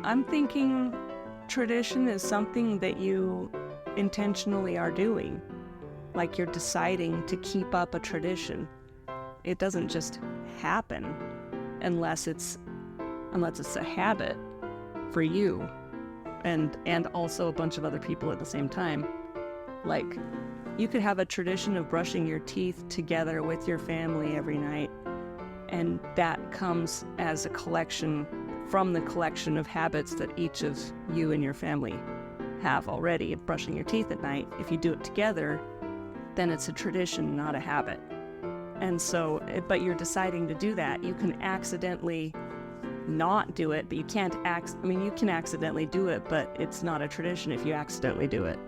I'm thinking tradition is something that you intentionally are doing. Like you're deciding to keep up a tradition. It doesn't just happen unless it's a habit for you and also a bunch of other people at the same time. Like you could have a tradition of brushing your teeth together with your family every night, and that comes as a collection from the collection of habits that each of you and your family have already of brushing your teeth at night. If you do it together, then it's a tradition, not a habit. And so, but you're deciding to do that. You can accidentally not do it, but you can't you can accidentally do it, but it's not a tradition if you accidentally do it.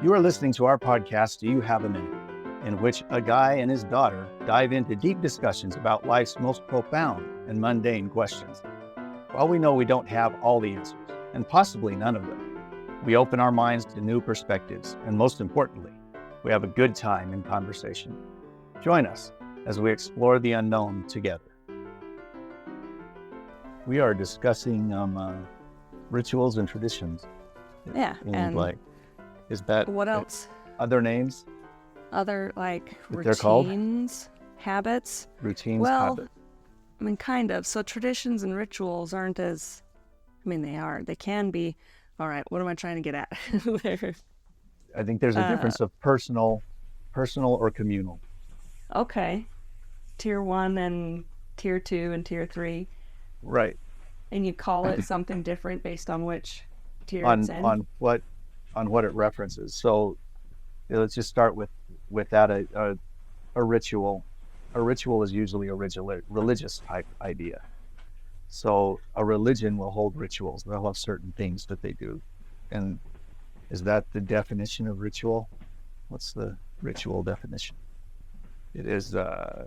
You are listening to our podcast, Do You Have a Minute?, in which a guy and his daughter dive into deep discussions about life's most profound and mundane questions. While we know we don't have all the answers, and possibly none of them, we open our minds to new perspectives, and most importantly, we have a good time in conversation. Join us as we explore the unknown together. We are discussing rituals and traditions. Yeah, and is that what else? Other names? Other like routines, habits? Routines, habits. I mean, kind of. So traditions and rituals aren't as, they are. They can be. All right, what am I trying to get at? I think there's a difference of personal or communal. Okay. Tier 1 and Tier 2 and Tier 3. Right. And you call it something different based on which tier it's in? On what it references. So let's just start with that. A ritual. A ritual is usually a religious type idea. So a religion will hold rituals. They'll have certain things that they do. And is that the definition of ritual? What's the ritual definition? It is, I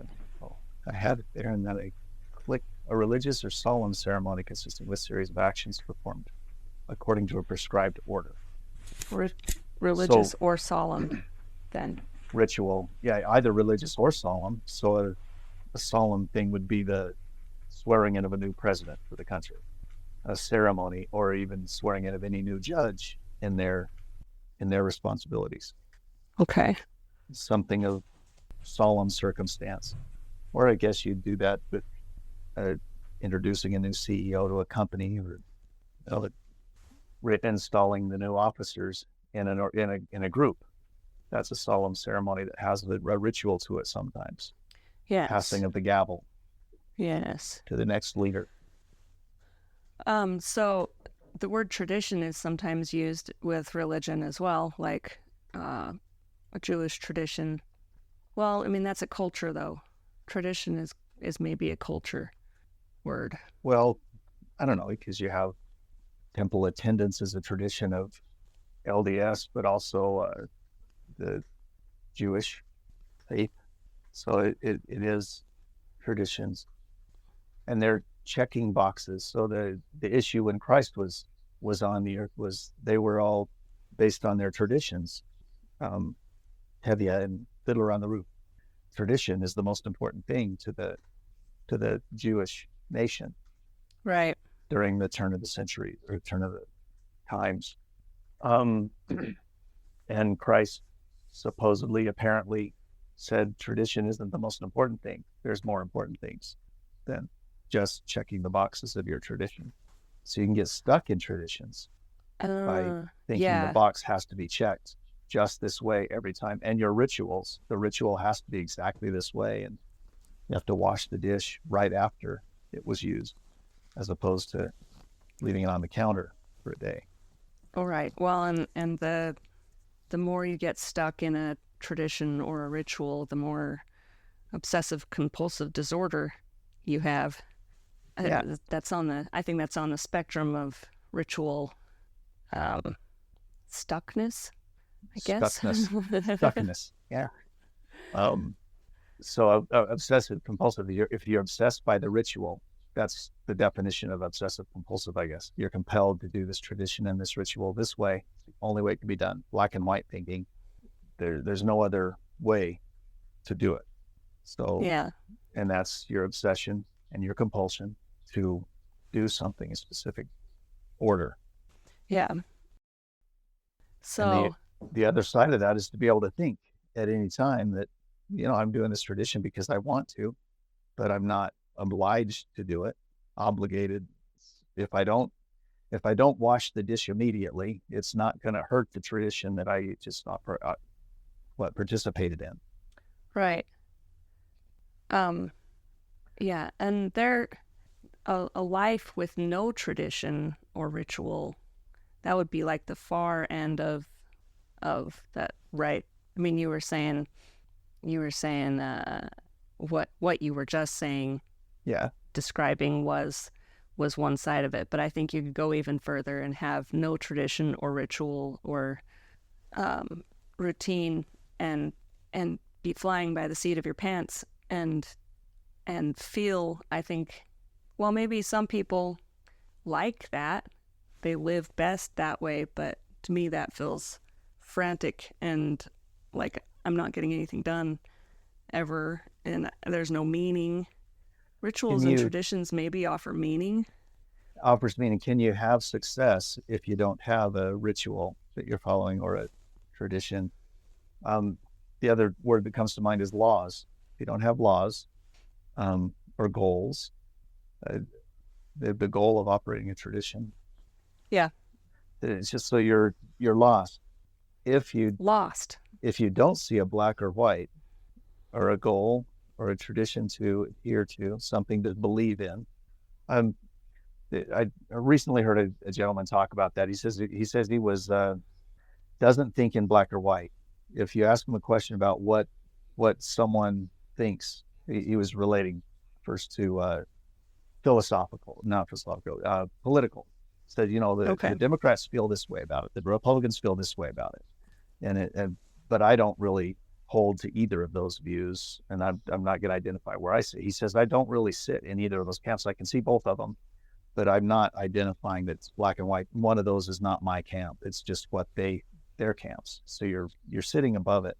had it there and then I clicked, a religious or solemn ceremony consisting of a series of actions performed according to a prescribed order. Religious or solemn, then? Ritual, yeah, either religious or solemn. So a solemn thing would be the swearing in of a new president for the country, a ceremony, or even swearing in of any new judge in their responsibilities. Okay. Something of solemn circumstance. Or I guess you'd do that with introducing a new CEO to a company, or installing the new officers in a group. That's a solemn ceremony that has a ritual to it sometimes. Yes. Passing of the gavel. Yes. To the next leader. So the word tradition is sometimes used with religion as well, like a Jewish tradition. Well, that's a culture though. Tradition is maybe a culture word. Well, I don't know, because you have temple attendance as a tradition of LDS, but also the Jewish faith. So it is traditions. And they're checking boxes. So the issue when Christ was on the earth was they were all based on their traditions. Tevye and Fiddler on the Roof. Tradition is the most important thing to the Jewish nation. Right. During the turn of the century or turn of the times. And Christ apparently said tradition isn't the most important thing. There's more important things than just checking the boxes of your tradition. So you can get stuck in traditions by thinking the box has to be checked just this way every time. And your rituals, the ritual has to be exactly this way. And you have to wash the dish right after it was used, as opposed to leaving it on the counter for a day. All right. Well, and the more you get stuck in a tradition or a ritual, the more obsessive compulsive disorder you have. Yeah. I think that's on the spectrum of ritual stuckness, I guess. Stuckness. Yeah. So obsessive compulsive, if you're obsessed by the ritual, that's the definition of obsessive compulsive, I guess. You're compelled to do this tradition and this ritual this way. It's the only way it can be done. Black and white thinking. There's no other way to do it. So yeah. and that's your obsession and your compulsion to do something in specific order. Yeah. And So, the other side of that is to be able to think at any time that, I'm doing this tradition because I want to, but I'm not obliged to do it, obligated. If I don't wash the dish immediately, it's not going to hurt the tradition that I just participated in. right. Yeah, and a life with no tradition or ritual, that would be like the far end of that, right? I mean, you were saying what you were just saying, Yeah. describing was one side of it, but I think you could go even further and have no tradition or ritual or routine and be flying by the seat of your pants and feel, I think, well, maybe some people like that. They live best that way, but to me that feels frantic and like I'm not getting anything done ever, and there's no meaning. Rituals and traditions maybe offers meaning. Can you have success if you don't have a ritual that you're following or a tradition? The other word that comes to mind is laws. If you don't have laws or goals, the goal of operating a tradition, Yeah, it's just so you're lost. If you don't see a black or white or a goal or a tradition to adhere to, something to believe in. I recently heard a gentleman talk about that. He says he was doesn't think in black or white. If you ask him a question about what someone thinks, he was relating first to political. Said, the Democrats feel this way about it, the Republicans feel this way about it, but I don't really hold to either of those views, and I'm not going to identify where I sit. He says I don't really sit in either of those camps. I can see both of them, but I'm not identifying that it's black and white. One of those is not my camp. It's just what their camps. So you're sitting above it.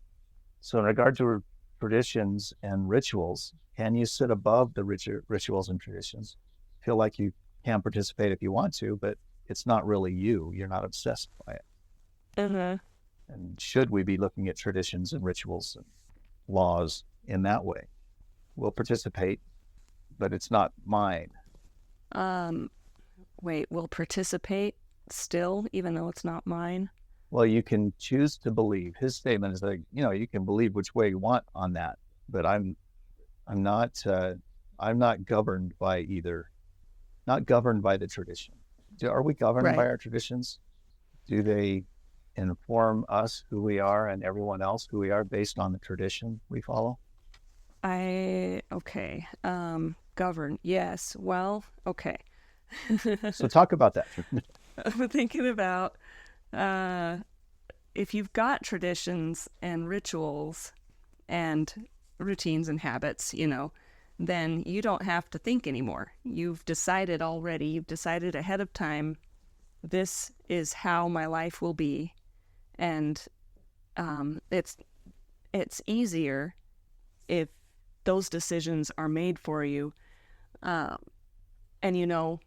So in regard to traditions and rituals, can you sit above the rituals and traditions? Feel like you can participate if you want to, but it's not really you. You're not obsessed by it. Mm-hmm. And should we be looking at traditions and rituals and laws in that way? We'll participate, but it's not mine. Wait, we'll participate still, even though it's not mine? Well, you can choose to believe. His statement is like, you can believe which way you want on that, but I'm not governed by either. Not governed by the tradition. Are we governed by our traditions? Do they inform us who we are and everyone else who we are based on the tradition we follow? Govern. Yes. Well, okay. So talk about that. I'm thinking about if you've got traditions and rituals and routines and habits, then you don't have to think anymore. You've decided already. You've decided ahead of time, this is how my life will be. And it's easier if those decisions are made for you, and you know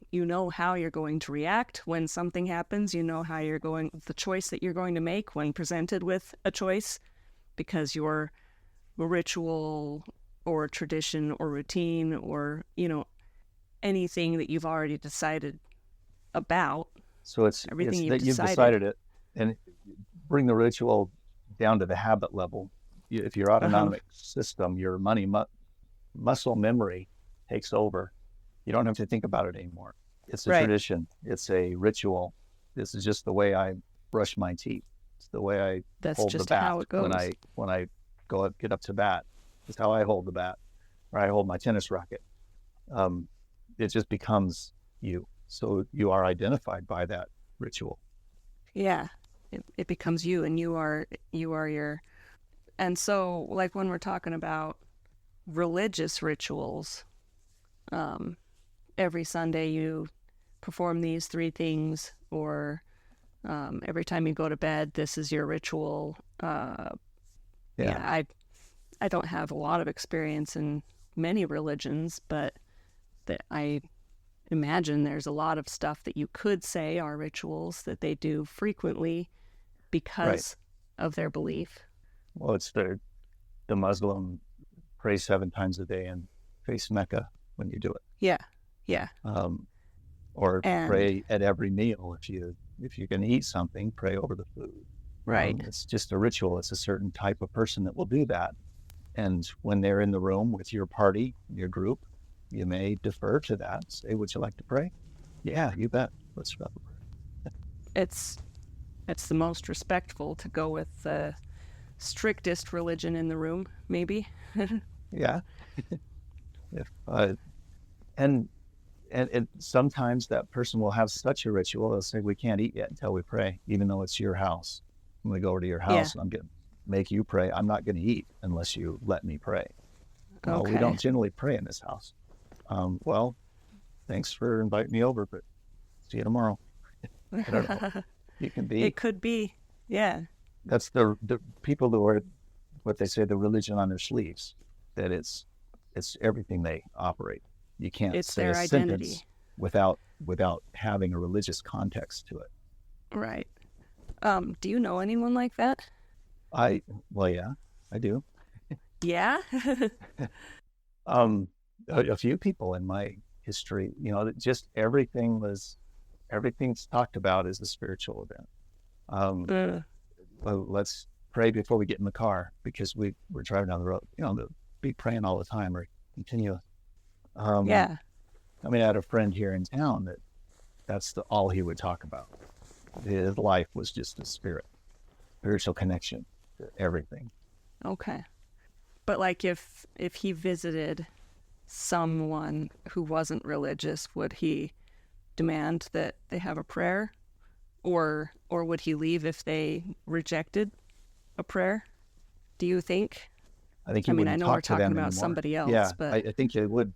how you're going to react when something happens. You know how the choice that you're going to make when presented with a choice, because your ritual or tradition or routine or anything that you've already decided about. So it's you've decided it, and bring the ritual down to the habit level. If your autonomic system, your muscle memory takes over, you don't have to think about it anymore. It's a tradition. It's a ritual. This is just the way I brush my teeth. It's the way I hold the bat how it goes. when I get up to bat. It's how I hold the bat, or I hold my tennis racket. It just becomes you. So you are identified by that ritual. Yeah, it becomes you, and you are your. And so, like when we're talking about religious rituals, every Sunday you perform these 3 things, or every time you go to bed, this is your ritual. I don't have a lot of experience in many religions, but that I imagine there's a lot of stuff that you could say are rituals that they do frequently because of their belief. Well, it's the Muslim pray 7 times a day and face Mecca when you do it. Yeah. Or And pray at every meal. If you can eat something, pray over the food. right. It's just a ritual. It's a certain type of person that will do that. And when they're in the room with your party, your group, you may defer to that. Say, would you like to pray? Yeah, you bet. Let's start the prayer. It's the most respectful to go with the strictest religion in the room, maybe. Yeah. And sometimes that person will have such a ritual, they'll say, we can't eat yet until we pray, even though it's your house. When we go over to your house and I'm going to make you pray, I'm not going to eat unless you let me pray. Well, we don't generally pray in this house. Well, thanks for inviting me over, but see you tomorrow. I don't know. You can be. It could be. Yeah. That's the people who are, what they say, the religion on their sleeves, that it's everything they operate. You can't say their a identity sentence without having a religious context to it. Right. Do you know anyone like that? Well, yeah, I do. Yeah. A few people in my history, just everything's talked about as a spiritual event. Well, let's pray before we get in the car because we're driving down the road. They'll be praying all the time or continue. Yeah. I had a friend here in town that's all he would talk about. His life was just a spiritual connection to everything. Okay. But like if he visited someone who wasn't religious, would he demand that they have a prayer? Or would he leave if they rejected a prayer? Do you think? I think he wouldn't I know talk we're to talking them about anymore. somebody else, Yeah, but I think they would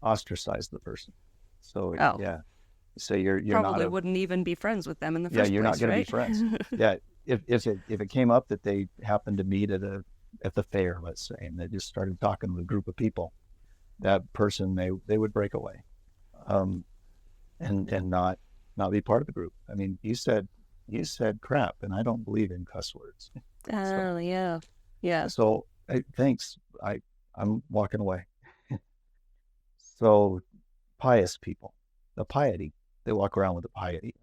ostracize the person. So yeah, so you're probably not wouldn't even be friends with them in the first place. Yeah, you're not going right? to be friends. Yeah, if it came up that they happened to meet at the fair, let's say, and they just started talking with a group of people, that person they would break away, and not be part of the group. You said crap, and I don't believe in cuss words. Oh, yeah. So thanks. I'm walking away. So pious people, the piety, they walk around with the piety.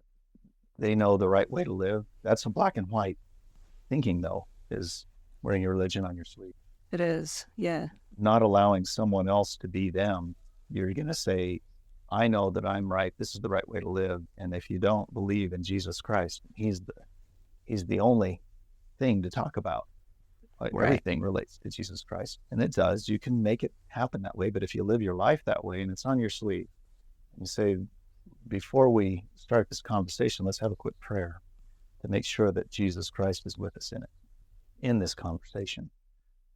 They know the right way to live. That's a black and white thinking, though, is wearing your religion on your sleeve. It is, yeah. Not allowing someone else to be them. You're going to say, I know that I'm right. This is the right way to live. And if you don't believe in Jesus Christ, he's the only thing to talk about. Right. Everything relates to Jesus Christ. And it does. You can make it happen that way. But if you live your life that way and it's on your sleeve, you say, before we start this conversation, let's have a quick prayer to make sure that Jesus Christ is with us in this conversation.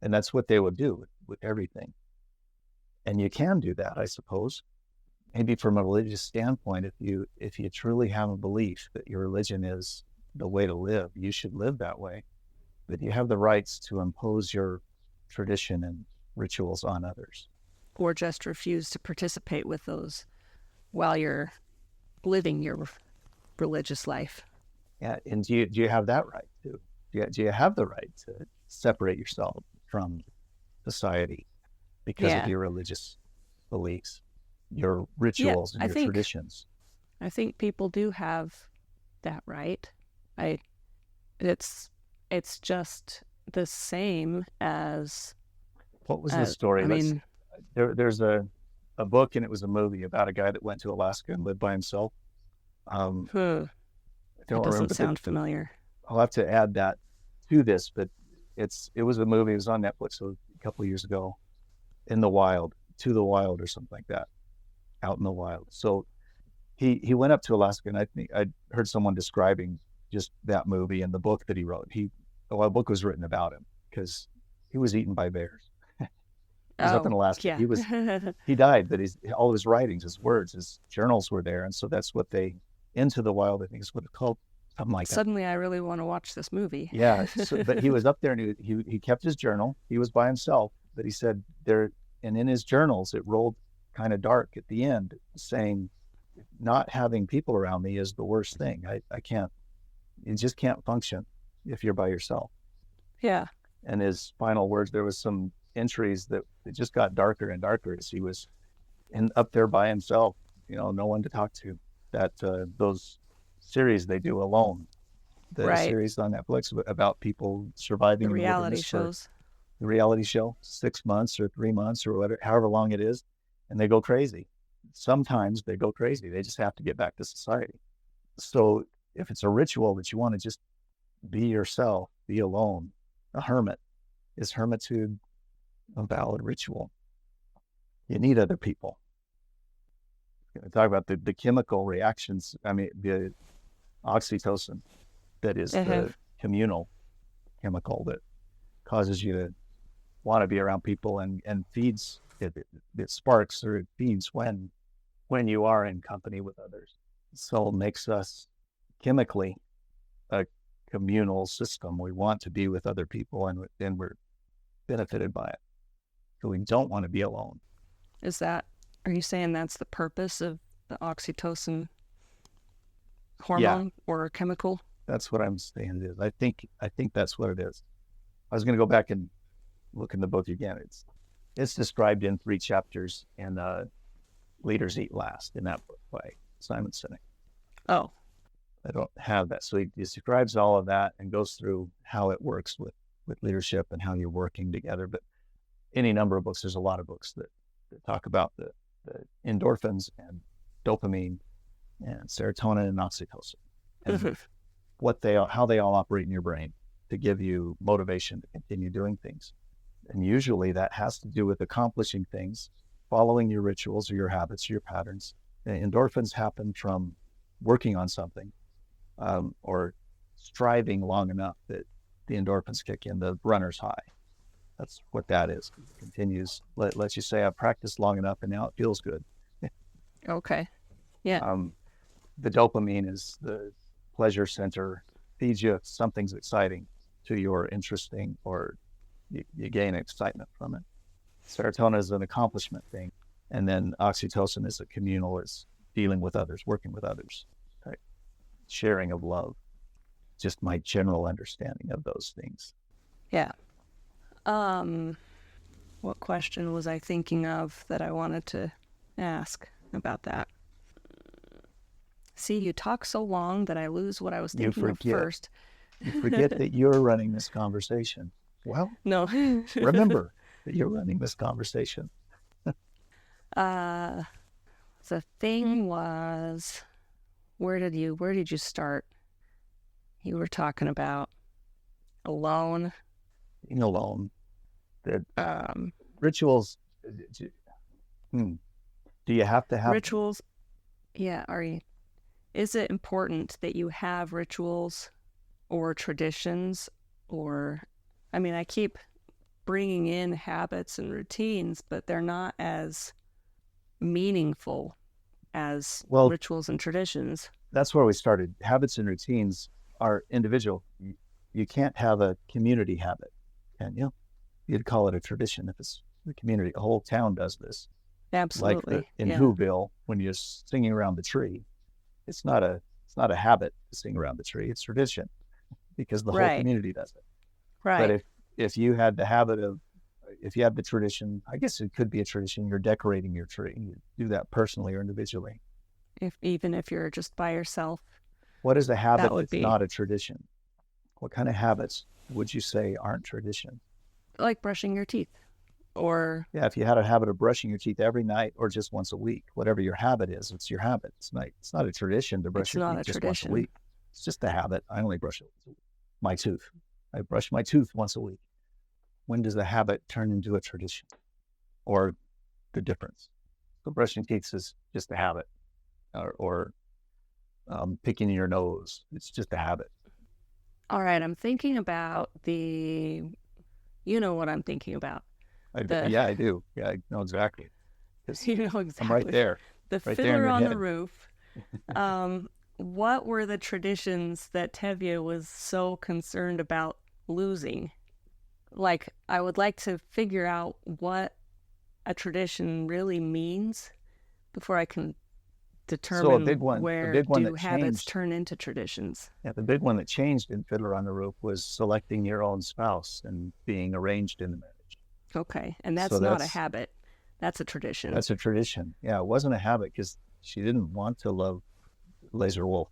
And that's what they would do with everything. And you can do that, I suppose. Maybe from a religious standpoint, if you truly have a belief that your religion is the way to live, you should live that way. But you have the rights to impose your tradition and rituals on others. Or just refuse to participate with those while you're living your religious life. Yeah, and do you have that right too? Do you have the right to separate yourself from society because of your religious beliefs, your rituals, and your traditions? I think people do have that right. It's just the same as. What was the story? There's a book and it was a movie about a guy that went to Alaska and lived by himself. It doesn't sound familiar. I'll have to add that to this, but it was a movie. It was on Netflix a couple of years ago. To the Wild or something like that. Out in the wild. So he went up to Alaska, and I think I heard someone describing just that movie and the book that he wrote. A book was written about him because he was eaten by bears. He was up in Alaska. Yeah. He died, but all his writings, his words, his journals were there, and so that's what Into the Wild, I think is what it's called, something like that. Suddenly, I really want to watch this movie. Yeah, but he was up there, and he kept his journal. He was by himself, But he said there, and in his journals, it rolled kind of dark at the end, saying, not having people around me is the worst thing. I can't, you just can't function if you're by yourself. Yeah. And his final words, there was some entries that it just got darker and darker as he was up there by himself, no one to talk to. That those series they do alone, the series on Netflix about people surviving the in the reality wilderness shows. The reality show, 6 months or 3 months or whatever, however long it is, and they go crazy. Sometimes they go crazy. They just have to get back to society. So if it's a ritual that you want to just be yourself, be alone, a hermit, is hermitude a valid ritual? You need other people. Talk about the chemical reactions. I mean, the oxytocin, that is the communal chemical that causes you to want to be around people and feeds it sparks, or it feeds when you are in company with others. So it makes us chemically a communal system. We want to be with other people, and we're benefited by it. So we don't want to be alone. Are you saying that's the purpose of the oxytocin hormone or chemical? That's what I'm saying it is. I think that's what it is. I was going to go back and look in the book again. It's described in 3 chapters in Leaders Eat Last, in that book by Simon Sinek. Oh. I don't have that. So he describes all of that and goes through how it works with leadership and how you're working together. But any number of books, there's a lot of books that talk about the endorphins and dopamine and serotonin and oxytocin, and how they all operate in your brain to give you motivation to continue doing things. And usually that has to do with accomplishing things, following your rituals or your habits or your patterns. The endorphins happen from working on something, or striving long enough that the endorphins kick in, the runner's high. That's what that is. It continues. Let's you say, I've practiced long enough and now it feels good. Okay. Yeah. The dopamine is the pleasure center, feeds you something's exciting to your interesting, or you gain excitement from it. Serotonin is an accomplishment thing. And then oxytocin is a communal, is dealing with others, working with others, right? Sharing of love. Just my general understanding of those things. Yeah. What question was I thinking of that I wanted to ask about that? See, you talk so long that I lose what I was thinking of first. You forget that you're running this conversation. Well, no. Remember that you're running this conversation. The thing was, where did you start? You were talking about alone. Being alone. That rituals. Do you have to have rituals? Yeah. Is it important that you have rituals or traditions? Or, I mean, I keep bringing in habits and routines, but they're not as meaningful as rituals and traditions. That's where we started. Habits and routines are individual. You can't have a community habit, can you? You'd call it a tradition if it's the community. A whole town does this. Absolutely. Like in Whoville, when you're singing around the tree, it's not a habit to sing around the tree. It's tradition, because the whole community does it. Right. But if you had the habit of, if you have the tradition, I guess it could be a tradition, you're decorating your tree. You do that personally or individually. Even if you're just by yourself. What is a habit that's not a tradition? What kind of habits would you say aren't tradition? Like brushing your teeth, or... Yeah, if you had a habit of brushing your teeth every night or just once a week, whatever your habit is, it's your habit. It's not a tradition to brush your teeth just once a week. It's just a habit. I only brush my tooth. I brush my tooth once a week. When does the habit turn into a tradition, or the difference? So brushing teeth is just a habit, or picking your nose. It's just a habit. All right, I'm thinking about you know what I'm thinking about. Yeah, I do. Yeah, I know exactly. You know exactly. I'm right there. The right fiddler there on head. The roof. What were the traditions that Tevye was so concerned about losing? like, I would like to figure out what a tradition really means before I can So determine a where big one do that habits changed, turn into traditions. yeah, the big one that changed in Fiddler on the Roof was selecting your own spouse and being arranged in the marriage. Okay. And So that's not a habit. That's a tradition. that's a tradition. Yeah, it wasn't a habit because she didn't want to love Laser Wolf.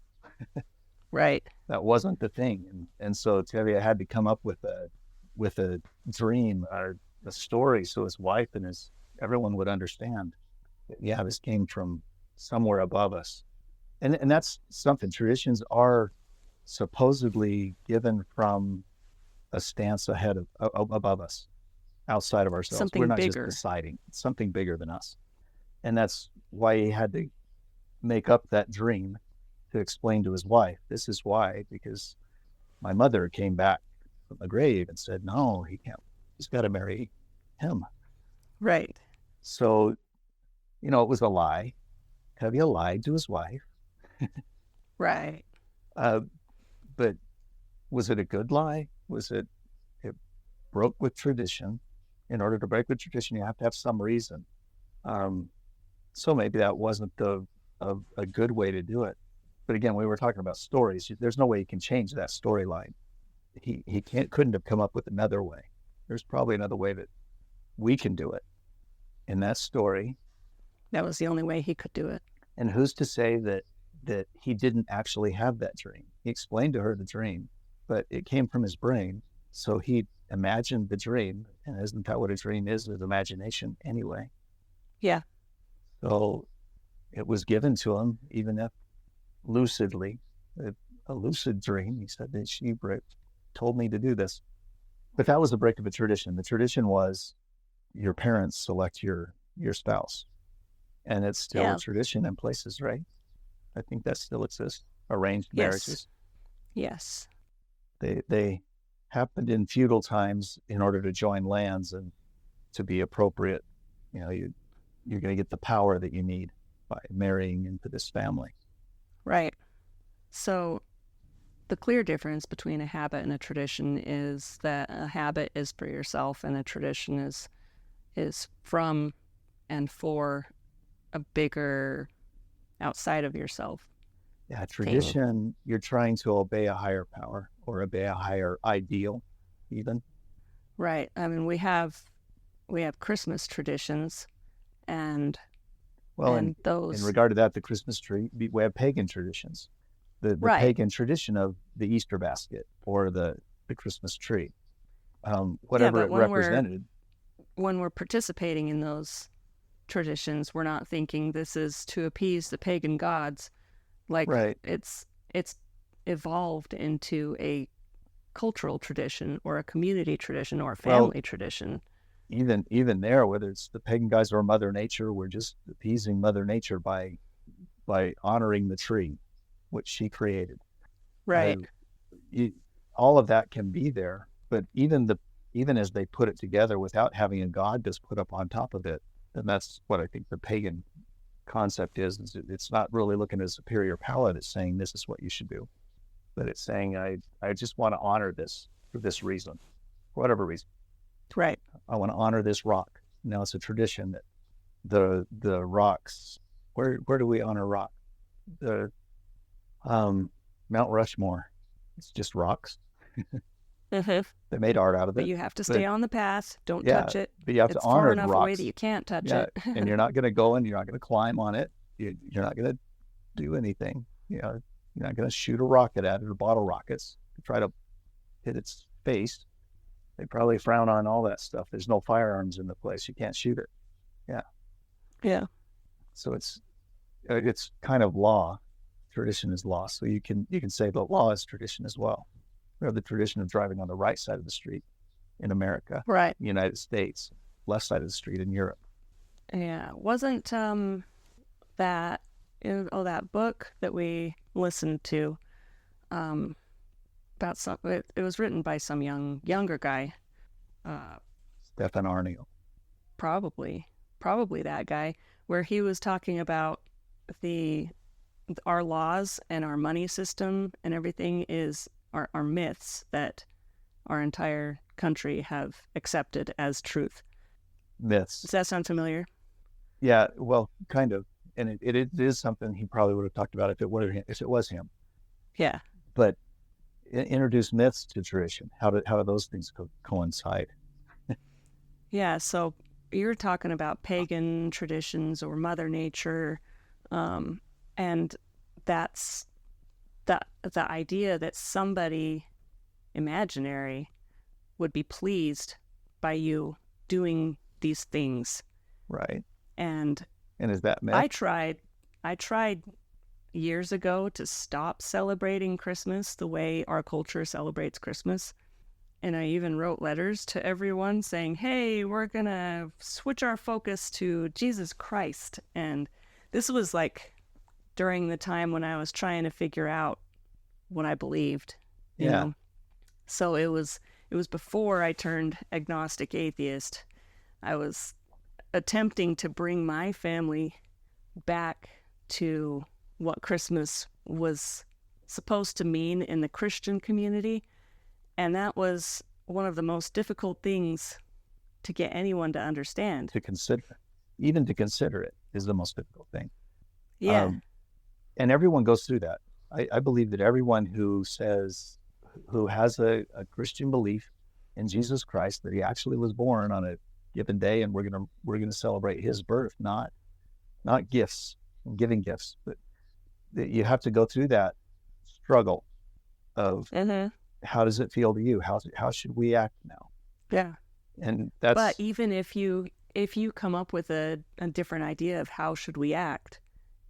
Right. That wasn't the thing. And so Tevye had to come up with a dream or a story so his wife and everyone would understand that, yeah, this came from somewhere above us. And that's something. Traditions are supposedly given from a stance ahead of above us, outside of ourselves. We're Something not just bigger. deciding. It's something bigger than us. And that's why he had to make up that dream to explain to his wife, this is why, because my mother came back from the grave and said, no, he can't, he's got to marry him. Right. So, it was a lie. Tevye lied to his wife. Right. But was it a good lie? It broke with tradition. In order to break with tradition, you have to have some reason. So maybe that wasn't a good way to do it. But again, we were talking about stories. There's no way you can change that storyline. He couldn't have come up with another way. There's probably another way that we can do it. In that story, That was the only way he could do it. and who's to say that he didn't actually have that dream? He explained to her the dream, but it came from his brain. So he imagined the dream, and isn't that what a dream is imagination anyway? Yeah. So it was given to him, even if lucidly, a lucid dream. He said that she told me to do this. But that was a break of a tradition. The tradition was your parents select your spouse. And it's still Yeah. a tradition in places, right? I think that still exists. Arranged Yes. marriages. Yes. They happened in feudal times in order to join lands and to be appropriate. You're going to get the power that you need by marrying into this family. Right. So the clear difference between a habit and a tradition is that a habit is for yourself and a tradition is from and for a bigger outside of yourself. Yeah, tradition, you're trying to obey a higher power or obey a higher ideal, even. Right. I mean, we have Christmas traditions, and Well, in those regard to that, the Christmas tree, we have pagan traditions. The right. pagan tradition of the Easter basket or the Christmas tree, whatever it represented. When we're participating in those traditions, we're not thinking this is to appease the pagan gods. Like, right. It's evolved into a cultural tradition or a community tradition or a family tradition. Even there, whether it's the pagan guys or Mother Nature, we're just appeasing Mother Nature by honoring the tree, which she created. Right. All of that can be there, but even as they put it together without having a god just put up on top of it, and that's what I think the pagan concept is it's not really looking at a superior power. It's saying this is what you should do, but it's saying I just want to honor this for this reason, for whatever reason. Right. I want to honor this rock. Now it's a tradition that the rocks. Where do we honor rock? The Mount Rushmore. It's just rocks. Mm-hmm. They made art out of it. But you have to stay on the path. Don't touch it. But you have it's to honor far enough rocks. away that you can't touch it. And you're not going to go and you're not going to climb on it. You're not going to do anything. You're not going to shoot a rocket at it or bottle rockets. Try to hit its face. They probably frown on all that stuff. There's no firearms in the place. You can't shoot it. Yeah. Yeah. So it's kind of law. Tradition is law. So you can say the law is tradition as well. We have the tradition of driving on the right side of the street in America, right? United States, left side of the street in Europe. Yeah, wasn't that book that we listened to about some? It was written by some younger guy. Stefan Arniel. Probably that guy, where he was talking about our laws and our money system and everything are myths, that our entire country have accepted as truth? Myths. Does that sound familiar? Yeah, well, kind of. And it is something he probably would have talked about if it was him. Yeah. But introduce myths to tradition. How do those things coincide? Yeah, so you're talking about pagan traditions or Mother Nature, and that's the idea that somebody imaginary would be pleased by you doing these things. Right. And is that myth? I tried years ago to stop celebrating Christmas the way our culture celebrates Christmas. And I even wrote letters to everyone saying, hey, we're going to switch our focus to Jesus Christ. And this was like during the time when I was trying to figure out what I believed, you know? So it was before I turned agnostic atheist. I was attempting to bring my family back to what Christmas was supposed to mean in the Christian community. And that was one of the most difficult things to get anyone to understand. To consider. Even to consider it is the most difficult thing. Yeah. And everyone goes through that. I believe that everyone who has a Christian belief in Jesus Christ, that he actually was born on a given day, and we're gonna celebrate his birth, not gifts and giving gifts, but that you have to go through that struggle of how does it feel to you? How should we act now? Yeah. And that's. But even if you come up with a different idea of how should we act,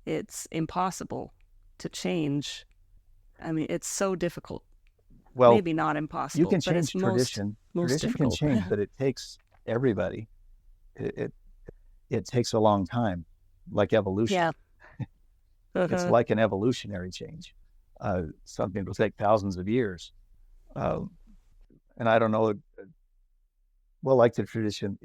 it's impossible to change. I mean, it's so difficult. Well, maybe not impossible. You can change tradition. Most tradition difficult. Can change, but it takes everybody. It takes a long time, like evolution. Yeah. It's like an evolutionary change. Something will take thousands of years. And I don't know. Well, like the tradition,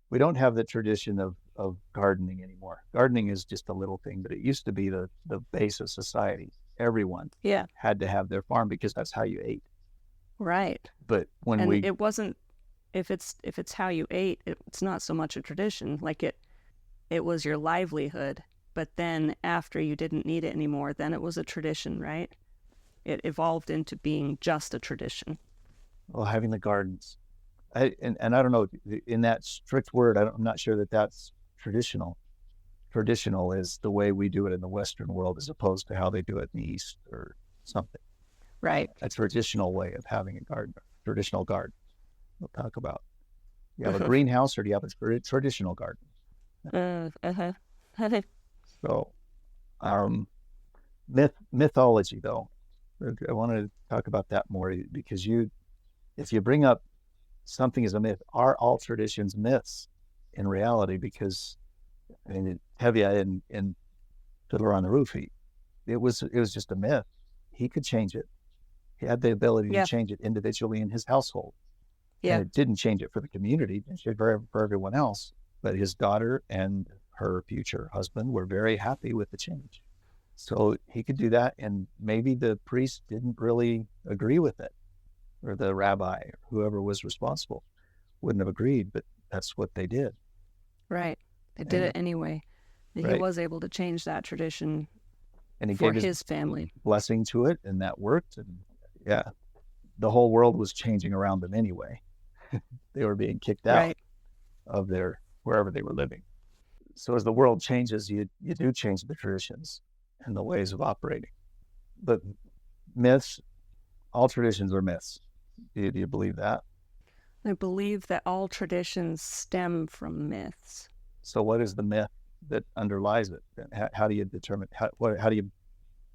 we don't have the tradition of gardening anymore. Gardening is just a little thing, but it used to be the base of society. Everyone had to have their farm because that's how you ate. Right. But it wasn't, if it's how you ate, it's not so much a tradition. Like it was your livelihood. But then after you didn't need it anymore, then it was a tradition, right? It evolved into being just a tradition. Well, having the gardens. And I don't know, in that strict word, I'm not sure that that's traditional. Traditional is the way we do it in the Western world as opposed to how they do it in the East or something. Right. A traditional way of having a garden, traditional garden. We'll talk about. You have a greenhouse or do you have a traditional garden? So, mythology, though, I want to talk about that more because if you bring up something as a myth, are all traditions myths in reality? Because I mean, Tevye in Fiddler on the Roof, it was just a myth. He could change it. He had the ability to change it individually in his household. Yeah. And it didn't change it for the community, it changed it for everyone else. But his daughter and her future husband were very happy with the change. So he could do that, and maybe the priest didn't really agree with it, or the rabbi, or whoever was responsible, wouldn't have agreed, but that's what they did. Right. They did it anyway. He was able to change that tradition and he for gave his family. Blessing to it, and that worked. And the whole world was changing around them anyway. They were being kicked out of wherever they were living. So as the world changes, you do change the traditions and the ways of operating. But myths, all traditions are myths. Do you believe that? I believe that all traditions stem from myths. So what is the myth that underlies it? How do you determine, how do you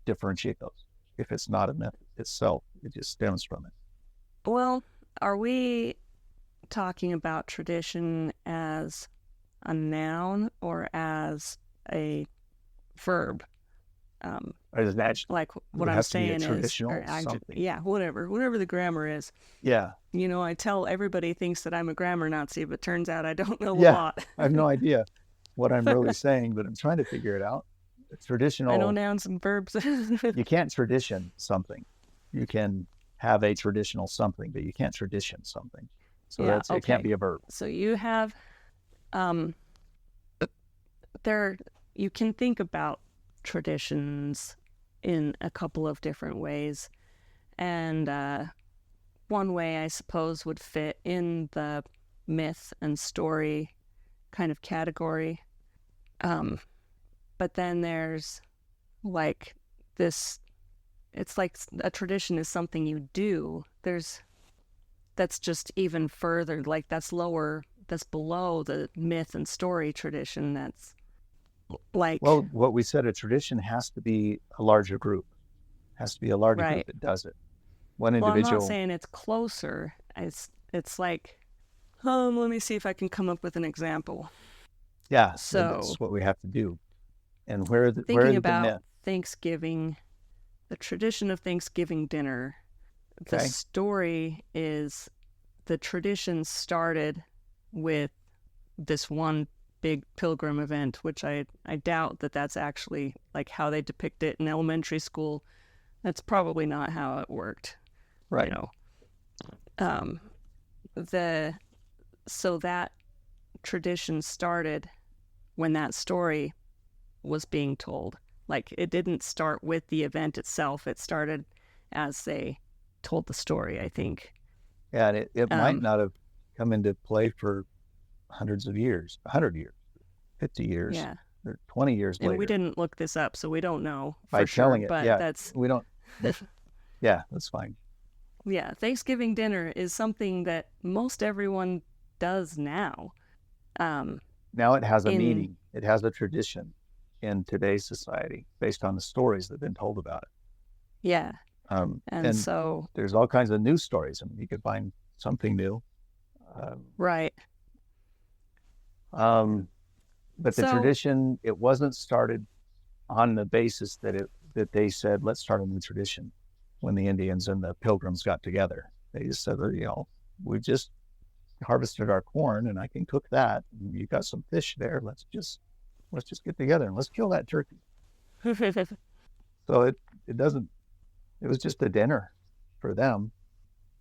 differentiate those? If it's not a myth itself, it just stems from it. Well, are we talking about tradition as a noun or as a verb? Like what I'm saying is, or adjective, whatever the grammar is. Yeah. You know, I tell everybody thinks that I'm a grammar Nazi, but turns out I don't know a lot. I have no idea what I'm really saying, but I'm trying to figure it out. Traditional. I know nouns and verbs. You can't tradition something. You can have a traditional something, but you can't tradition something. So Yeah, it can't okay. be a verb. So you have there you can think about traditions in a couple of different ways. And one way, I suppose, would fit in the myth and story kind of category. But then there's like this, it's like a tradition is something you do. That's just even further, like that's below the myth and story tradition. That's like, Well, what we said, a tradition has to be a larger group. Has to be a larger group right. that does it. One Well, I'm not individual. saying it's closer. It's like, let me see if I can come up with an example. Yeah, So that's what we have to do. And where thinking is the about myth? Thanksgiving, the tradition of Thanksgiving dinner, the Okay. story is the tradition started with this one big pilgrim event, which I doubt that that's actually like how they depict it in elementary school. That's probably not how it worked. Right. You know, so that tradition started when that story was being told. Like it didn't start with the event itself. It started as they told the story, I think. Yeah, and it might not have come into play for hundreds of years, 100 years, 50 years, Yeah. or 20 years And later. we didn't look this up, so we don't know By for telling sure. it, But yeah, that's we don't. Yeah, that's fine. yeah. Thanksgiving dinner is something that most everyone does now. Now it has a In meaning. It has a tradition in today's society based on the stories that have been told about it. yeah, And so there's all kinds of new stories. I mean, you could find something new. right. But the So tradition, it wasn't started on the basis that they said, let's start a new tradition when the Indians and the Pilgrims got together. They just said, we just harvested our corn and I can cook that. You got some fish there. Let's just get together and let's kill that turkey. So it doesn't, it was just a dinner for them,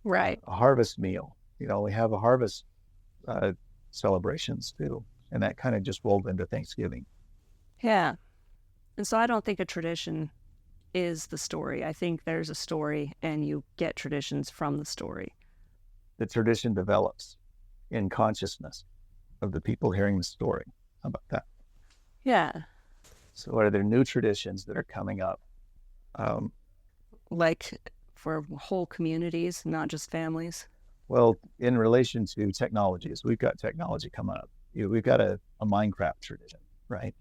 right. a harvest meal. We have a harvest celebrations too. And that kind of just rolled into Thanksgiving. Yeah. And so I don't think a tradition is the story. I think there's a story and you get traditions from the story. The tradition develops in consciousness of the people hearing the story. How about that? Yeah. So are there new traditions that are coming up? Like for whole communities, not just families. Well, in relation to technologies, we've got technology coming up. We've got a Minecraft tradition, right?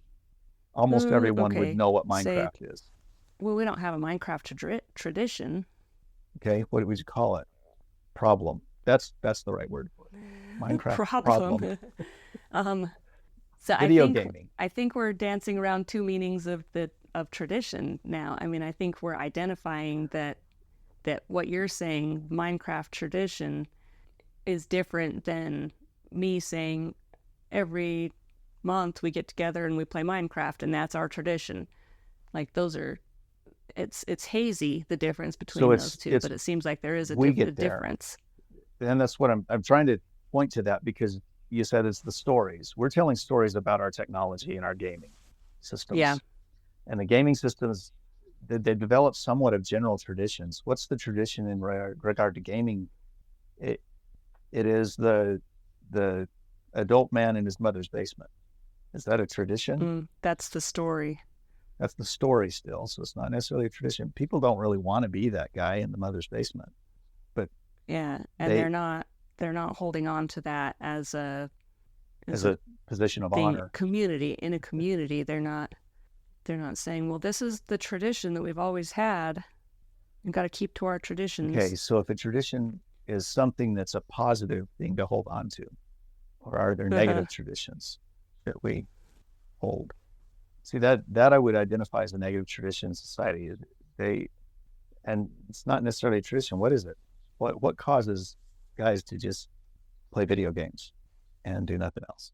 Almost everyone would Okay. know what Say, Minecraft is. well, we don't have a Minecraft tradition. Okay, what would you call it? Problem. That's the right word for it. Minecraft problem. So Video gaming. I think we're dancing around two meanings of tradition now. I mean, I think we're identifying that what you're saying, Minecraft tradition, is different than me saying every month we get together and we play Minecraft and that's our tradition. Like those are, it's hazy, the difference between those two, but it seems like there is a difference. And that's what I'm trying to point to, that because you said it's the stories. We're telling stories about our technology and our gaming systems. Yeah. And the gaming systems, they develop somewhat of general traditions. What's the tradition in regard to gaming? It is the adult man in his mother's basement. Is that a tradition? That's the story. That's the story still. So it's not necessarily a tradition. People don't really want to be that guy in the mother's basement. But yeah, and they're not holding on to that as a position of honor. In a community, they're not saying, well, this is the tradition that we've always had. We've got to keep to our traditions. Okay, so if a tradition is something that's a positive thing to hold on to, or are there negative traditions that we hold? See, that I would identify as a negative tradition in society. And it's not necessarily a tradition. What is it? What causes guys to just play video games and do nothing else?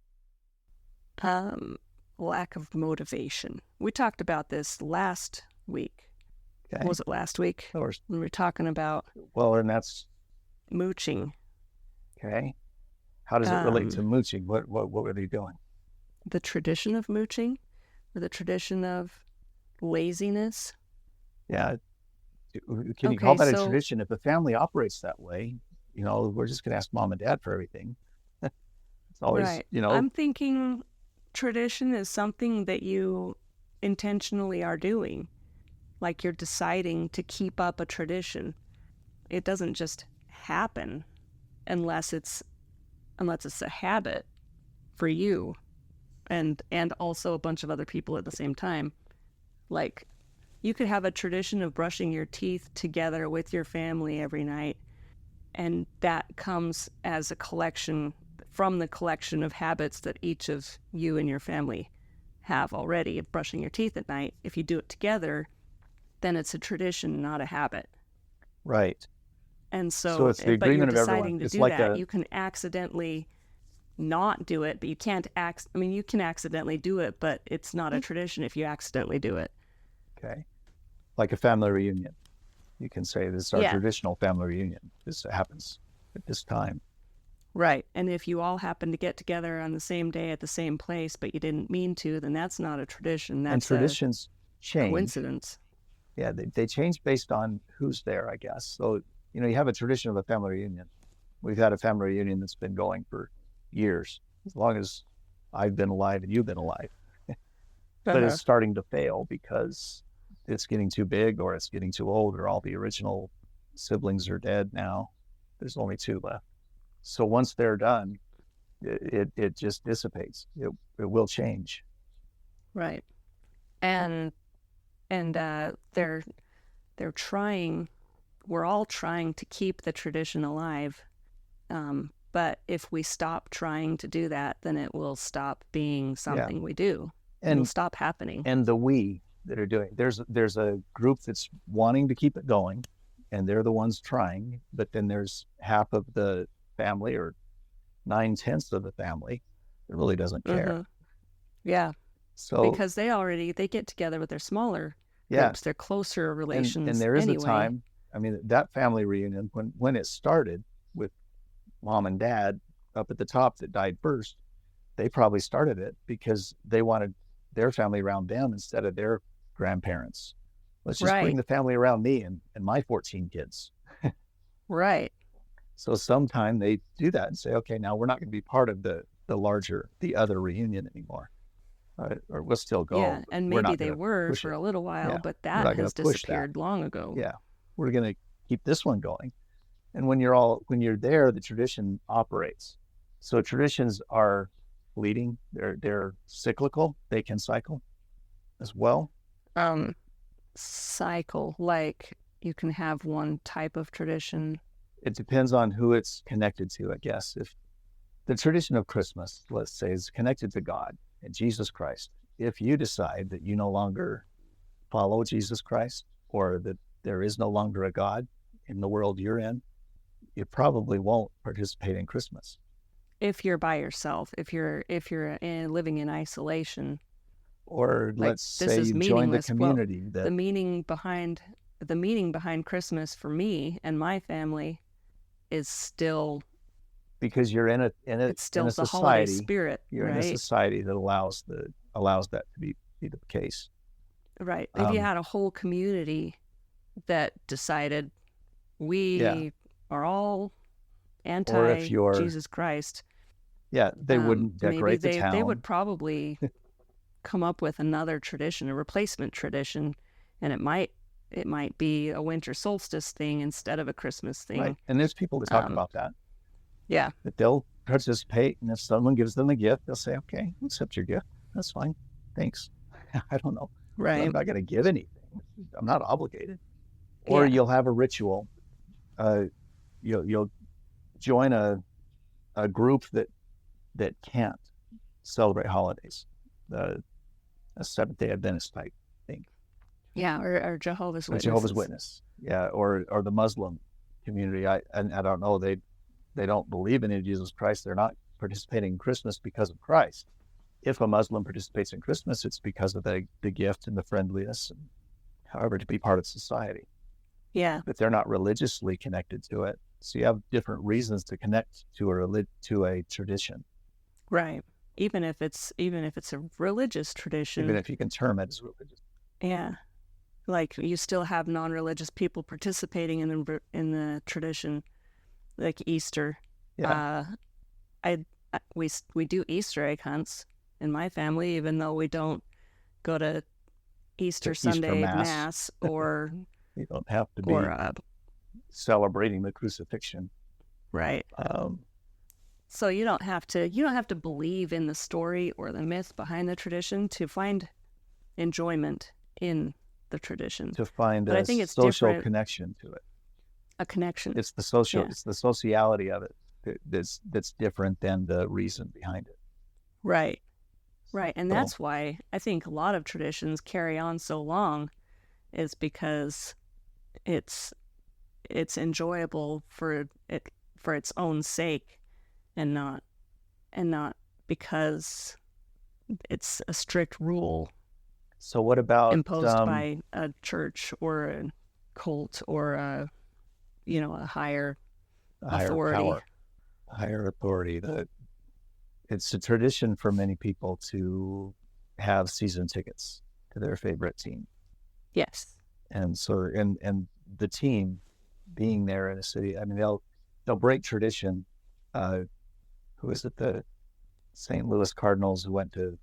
Lack of motivation. We talked about this last week. Okay. Was it last week? Of course. We were talking about and that's mooching. Okay. How does it relate to Um, mooching? What were they doing? the tradition of mooching, or the tradition of laziness. Yeah. Can you call Okay, that a so tradition? If the family operates that way, we're just going to ask mom and dad for everything. It's always, right. I'm thinking tradition is something that you intentionally are doing. Like you're deciding to keep up a tradition. It doesn't just happen unless it's a habit for you and also a bunch of other people at the same time. Like you could have a tradition of brushing your teeth together with your family every night, and that comes as a collection from the collection of habits that each of you and your family have already of brushing your teeth at night. If you do it together, then it's a tradition, not a habit. right. And So so, it's the but you're agreement of everyone. deciding to It's do like that. You can accidentally not do it, but you can't you can accidentally do it, but it's not a tradition if you accidentally do it. okay, like a family reunion. You can say this is our Yeah, traditional family reunion. This happens at this time. right. And if you all happen to get together on the same day at the same place, but you didn't mean to, then that's not a tradition. And That's a traditions change. coincidence. Yeah, they change based on who's there, I guess. So, you have a tradition of a family reunion. We've had a family reunion that's been going for years, as long as I've been alive and you've been alive. But it's Uh-huh. starting to fail because it's getting too big or it's getting too old or all the original siblings are dead now. There's only two left. So once they're done, it just dissipates. It will change. Right. And they're trying. We're all trying to keep the tradition alive. But if we stop trying to do that, then it will stop being Yeah. something we do. It'll And stop happening. and the we that are doing there's a group that's wanting to keep it going, and they're the ones trying, but then there's half of the family or 9/10 of the family that really doesn't care. Mm-hmm. Yeah, So because they get together with their smaller yeah, groups, their closer and relations there is a anyway. time, I mean, that family reunion when it started with mom and dad up at the top that died first, they probably started it because they wanted their family around them instead of their grandparents. Let's just bring Right, the family around me and my 14 kids. right. So sometime they do that and say, okay, now we're not going to be part of the other reunion anymore. Or we'll still go, Yeah, but and we're maybe not they going to were push for it. a little while, Yeah, but we're that not going has to push that. disappeared long ago. Yeah, we're going to keep this one going. And when you're there, the tradition operates. So traditions are fleeting. They're cyclical. They can cycle as well. Um, Cycle, like you can have one type of tradition. It depends on who it's connected to, I guess. If the tradition of Christmas, let's say, is connected to God and Jesus Christ, if you decide that you no longer follow Jesus Christ or that there is no longer a God in the world you're in, you probably won't participate in Christmas. If you're by yourself, if you're living in isolation, Or like let's this say is you join the meaningless. Well, community the that meaning behind the meaning behind Christmas for me and my family is still because you're it's in still a the holiday society, spirit, you're in a right? society that allows that to be the case. Right. If you Um, had a whole community that decided yeah. we are all Or if anti you're Jesus Christ, yeah, they wouldn't maybe decorate the they would town. probably come up with another tradition, a replacement tradition, and it might be a winter solstice thing instead of a Christmas Right. thing. And there's people that talk Um, about that. yeah, That they'll participate, and if someone gives them a gift, they'll say, "Okay, I'll accept your gift. That's fine. Thanks." I don't know, but I'm right. not going to give anything. I'm not obligated. Or Yeah, you'll have a ritual. Uh, you'll join a group that can't celebrate holidays. A Seventh Day Adventist type thing, yeah, or Jehovah's a Jehovah's Witnesses. Witness, yeah, or the Muslim community. I don't know. They don't believe in Jesus Christ. They're not participating in Christmas because of Christ. If a Muslim participates in Christmas, it's because of the gift and the friendliness, and however, to be part of society. Yeah, But they're not religiously connected to it. So you have different reasons to connect to a tradition, Right. Even if it's a religious tradition. even if you can term it as religious. Yeah. Like you still have non-religious people participating in the tradition, like Easter. Yeah. We do Easter egg hunts in my family, even though we don't go to Easter Easter Sunday Mass. Mass or You don't have to be or celebrating the crucifixion. right. So you don't have to believe in the story or the myth behind the tradition to find enjoyment in the tradition. To find But a I think it's social different. connection to it. A connection. It's the social, Yeah. it's the sociality of it that's different than the reason behind it. Right. Right. And So- that's why I think a lot of traditions carry on so long, is because it's enjoyable for its own sake, and not because it's a strict rule So what about imposed by a church or a cult or a higher authority. power, a higher authority? It's a tradition for many people to have season tickets to their favorite team, Yes. and so and the team being there in a city. I mean, they'll break tradition. Who is it? The St. Louis Cardinals, who went to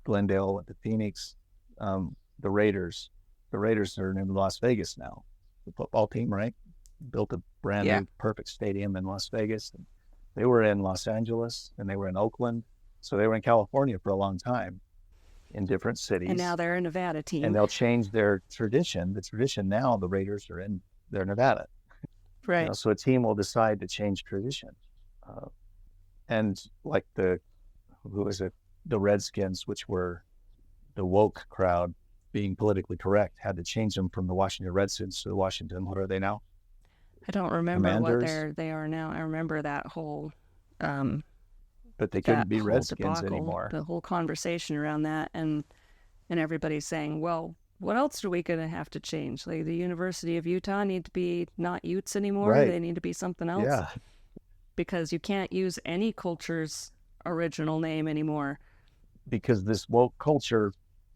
Glendale, went to Phoenix. The Raiders. The Raiders are in Las Vegas now. The football team, right? Built a brand new perfect stadium in Las Vegas. And they were in Los Angeles and they were in Oakland. So they were in California for a long time in different cities. And now they're a Nevada team. And they'll change their tradition. The tradition now, the Raiders they're Nevada. Right. So a team will decide to change tradition. And like the Redskins, which were the woke crowd being politically correct, had to change them from the Washington Redskins to the Washington, what are they now? I don't remember Commanders? what they are now. I remember that whole But they couldn't be Redskins anymore. The whole conversation around that, and everybody's saying, well, what else are we going to have to change? Like the University of Utah need to be not Utes anymore. Right. They need to be something else. Yeah. Because you can't use any culture's original name anymore. Because this woke culture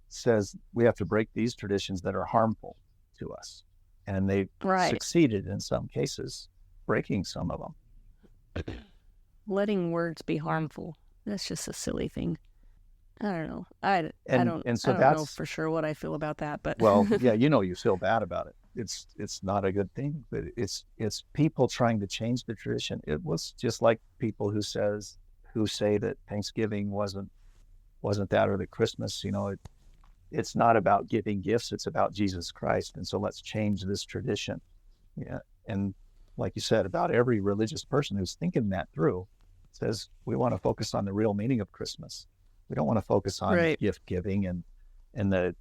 says we have to break these traditions that are harmful to us. And they succeeded in some cases, breaking some of them. Letting words be harmful, that's just a silly thing. I don't know. I don't know for sure what I feel about that, but well, yeah, you feel bad about it. It's not a good thing, but it's people trying to change the tradition. It was just like people who say that Thanksgiving wasn't that, or that Christmas, it's not about giving gifts, it's about Jesus Christ. And so let's change this tradition. Yeah. And like you said, about every religious person who's thinking that through says we want to focus on the real meaning of Christmas. We don't want to focus on gift giving and the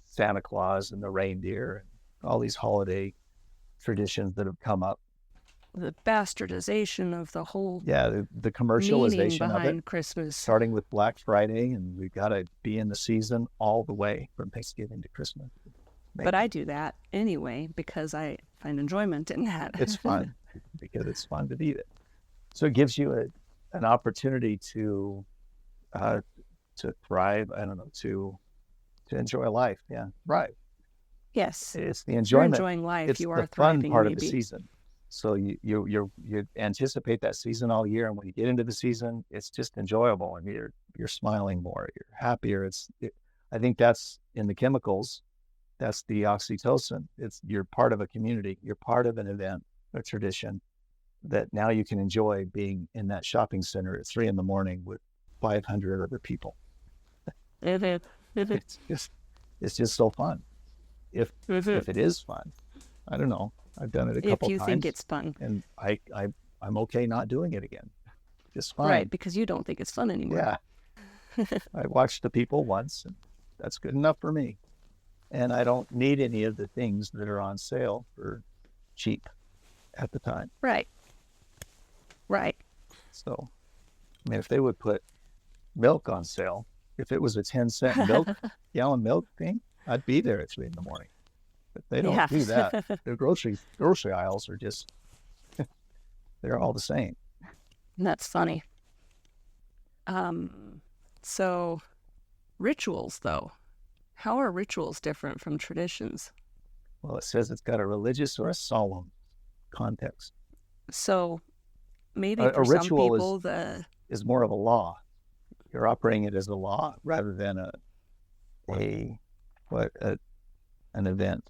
Santa Claus and the reindeer and all these holiday traditions that have come up. The bastardization of the whole the commercialization behind of it, Christmas, starting with Black Friday, and we've got to be in the season all the way from Thanksgiving to Christmas. But I do that anyway because I find enjoyment in that. It's fun because it's fun to be there. So it gives you an opportunity to thrive. I don't know, to enjoy life. Yeah, thrive. Yes, it's the enjoyment. You're enjoying life. It's you are the fun thriving, part maybe. of the season. So you anticipate that season all year, and when you get into the season, it's just enjoyable, and you're smiling more, you're happier. I think that's in the chemicals. That's the oxytocin. You're part of a community. You're part of an event, a tradition that now you can enjoy being in that shopping center at 3 a.m. with 500 other people. It's just so fun. If it is fun, I don't know. I've done it a couple times. If you think it's fun. And I'm okay not doing it again. Just fine. Right, because you don't think it's fun anymore. Yeah. I watched the people once, and that's good enough for me. And I don't need any of the things that are on sale for cheap at the time. Right. So, I mean, if they would put milk on sale, if it was a 10-cent gallon milk thing, I'd be there at 3 a.m. But they don't do that. The grocery aisles are just They're all the same. That's funny. So rituals, though, how are rituals different from traditions? Well, it says it's got a religious or a solemn context. So maybe A for some ritual people, is more of a law. You're operating it as a law rather than an event,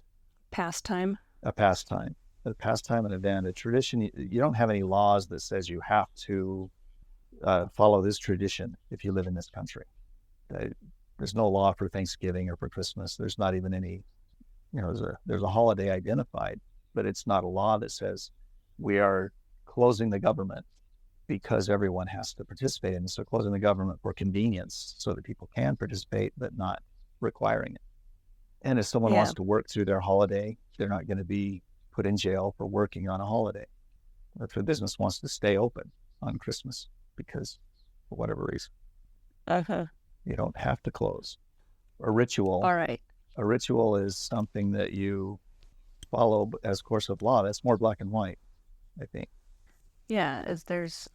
pastime. a pastime. A pastime, an event, a tradition. You don't have any laws that says you have to follow this tradition if you live in this country. There's no law for Thanksgiving or for Christmas. There's not even any, there's a holiday identified, but it's not a law that says we are closing the government because everyone has to participate in it. So closing the government for convenience so that people can participate, but not requiring it. And if someone wants to work through their holiday, they're not going to be put in jail for working on a holiday. If a business wants to stay open on Christmas because for whatever reason, you don't have to close. A ritual. All right. A ritual is something that you follow as course of law. That's more black and white, I think. Yeah, there's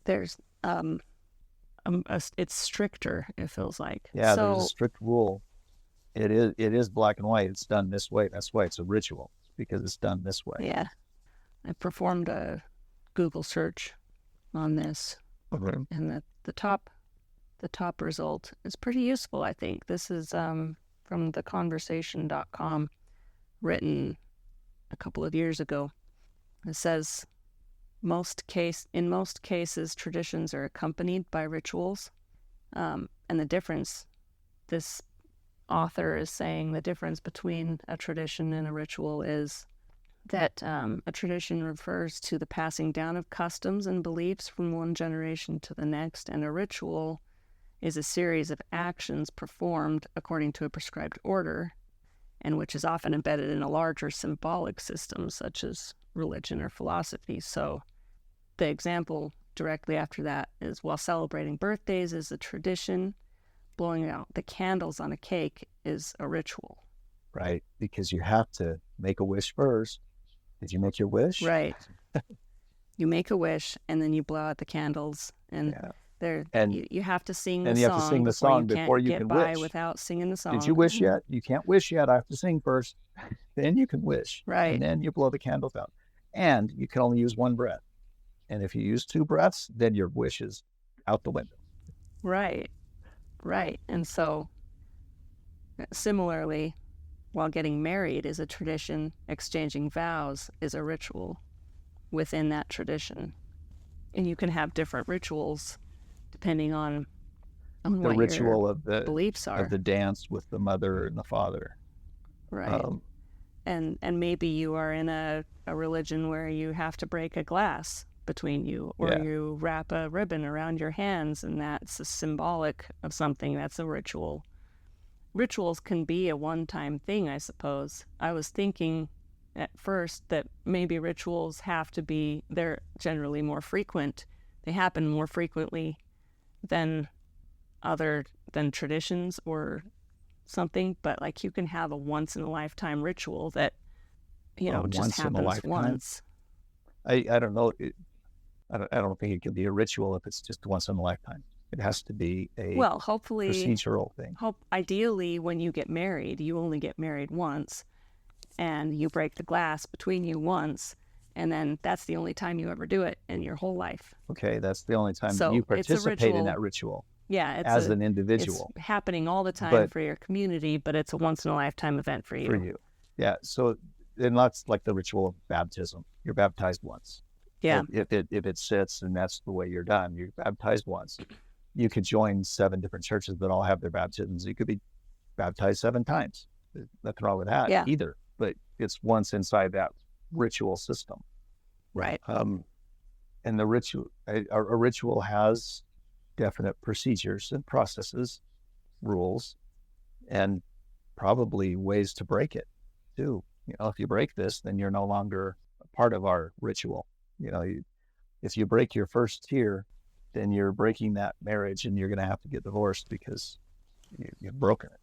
it's stricter, it feels like. Yeah, there's a strict rule. It is black and white. It's done this way. That's why it's a ritual, because it's done this way. Yeah. I performed a Google search on this, and the top result is pretty useful, I think. This is from theconversation.com, written a couple of years ago. It says, in most cases, traditions are accompanied by rituals. And the difference, this author is saying the difference between a tradition and a ritual is that a tradition refers to the passing down of customs and beliefs from one generation to the next, and a ritual is a series of actions performed according to a prescribed order, and which is often embedded in a larger symbolic system, such as religion or philosophy. So the example directly after that is, while celebrating birthdays is a tradition, blowing out the candles on a cake is a ritual. Right, because you have to make a wish first. Did you make your wish? Right. You make a wish, and then you blow out the candles, and you have to sing the song. And you have to sing the song before you can wish. Get by without singing the song. Did you wish yet? You can't wish yet. I have to sing first. Then you can wish. Right. And then you blow the candles out. And you can only use one breath. And if you use two breaths, then your wish is out the window. Right. Right. And so, similarly, while getting married is a tradition, exchanging vows is a ritual within that tradition. And you can have different rituals depending on the what ritual your of the beliefs are. Of the dance with the mother and the father. Right. And maybe you are in a religion where you have to break a glass between you, or you wrap a ribbon around your hands, and that's a symbolic of something. That's a ritual. Rituals can be a one-time thing, I suppose. I was thinking at first that maybe rituals they're generally more frequent. They happen more frequently than traditions or something, but like you can have a once-in-a-lifetime ritual that, just happens once. I don't know. I don't think it can be a ritual if it's just once in a lifetime. It has to be hopefully procedural thing. Ideally, when you get married, you only get married once, and you break the glass between you once, and then that's the only time you ever do it in your whole life. Okay, that's the only time you participate in that ritual. Yeah, as an individual. It's happening all the time for your community, but it's a once-in-a-lifetime event for you. Yeah, so and that's like the ritual of baptism. You're baptized once. Yeah. If it sits and that's the way you're done, you're baptized once. You could join 7 different churches that all have their baptisms. You could be baptized 7 times. There's nothing wrong with that either. But it's once inside that ritual system. Right. And the ritual, a ritual has definite procedures and processes, rules, and probably ways to break it too. If you break this, then you're no longer a part of our ritual. If you break your first tier, then you're breaking that marriage, and you're going to have to get divorced because you've broken it.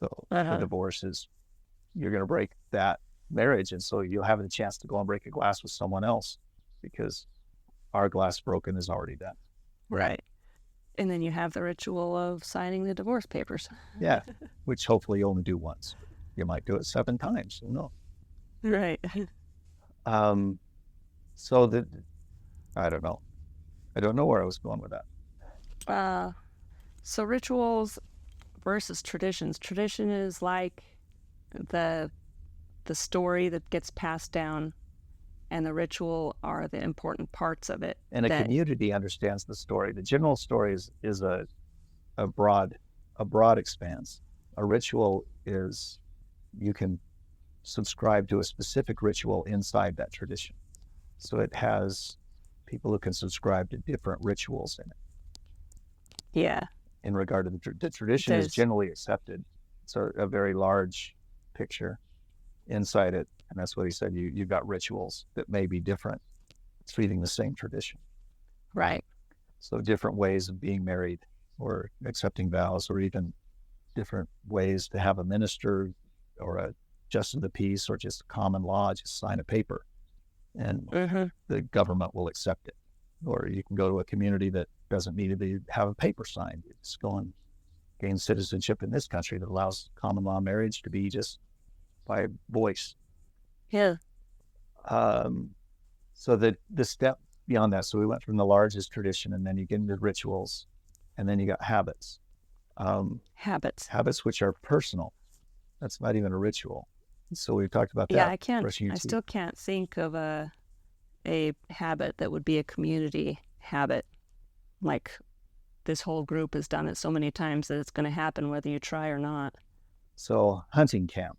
So the divorce is, you're going to break that marriage, and so you'll have a chance to go and break a glass with someone else because our glass broken is already done. Right. And then you have the ritual of signing the divorce papers. Yeah, which hopefully you only do once. You might do it 7 times. Who knows? Right. So that, I don't know. I don't know where I was going with that. So rituals versus traditions. Tradition is like the story that gets passed down, and the ritual are the important parts of it. And a community understands the story. The general story is a broad expanse. A ritual is, you can subscribe to a specific ritual inside that tradition. So it has people who can subscribe to different rituals in it. Yeah. In regard to the tradition is generally accepted. It's a very large picture inside it. And that's what he said. You've got rituals that may be different, treating the same tradition. Right. So different ways of being married or accepting vows, or even different ways to have a minister or a justice of the peace or just common law, just sign a paper and the government will accept it. Or you can go to a community that doesn't need to have a paper signed. You just go and gain citizenship in this country that allows common law marriage to be just by voice. Yeah. So the step beyond that, so we went from the largest tradition, and then you get into rituals, and then you got habits. Habits which are personal. That's not even a ritual. So we've talked about that. Yeah, I still can't think of a habit that would be a community habit. Like this whole group has done it so many times that it's going to happen whether you try or not. So hunting camp,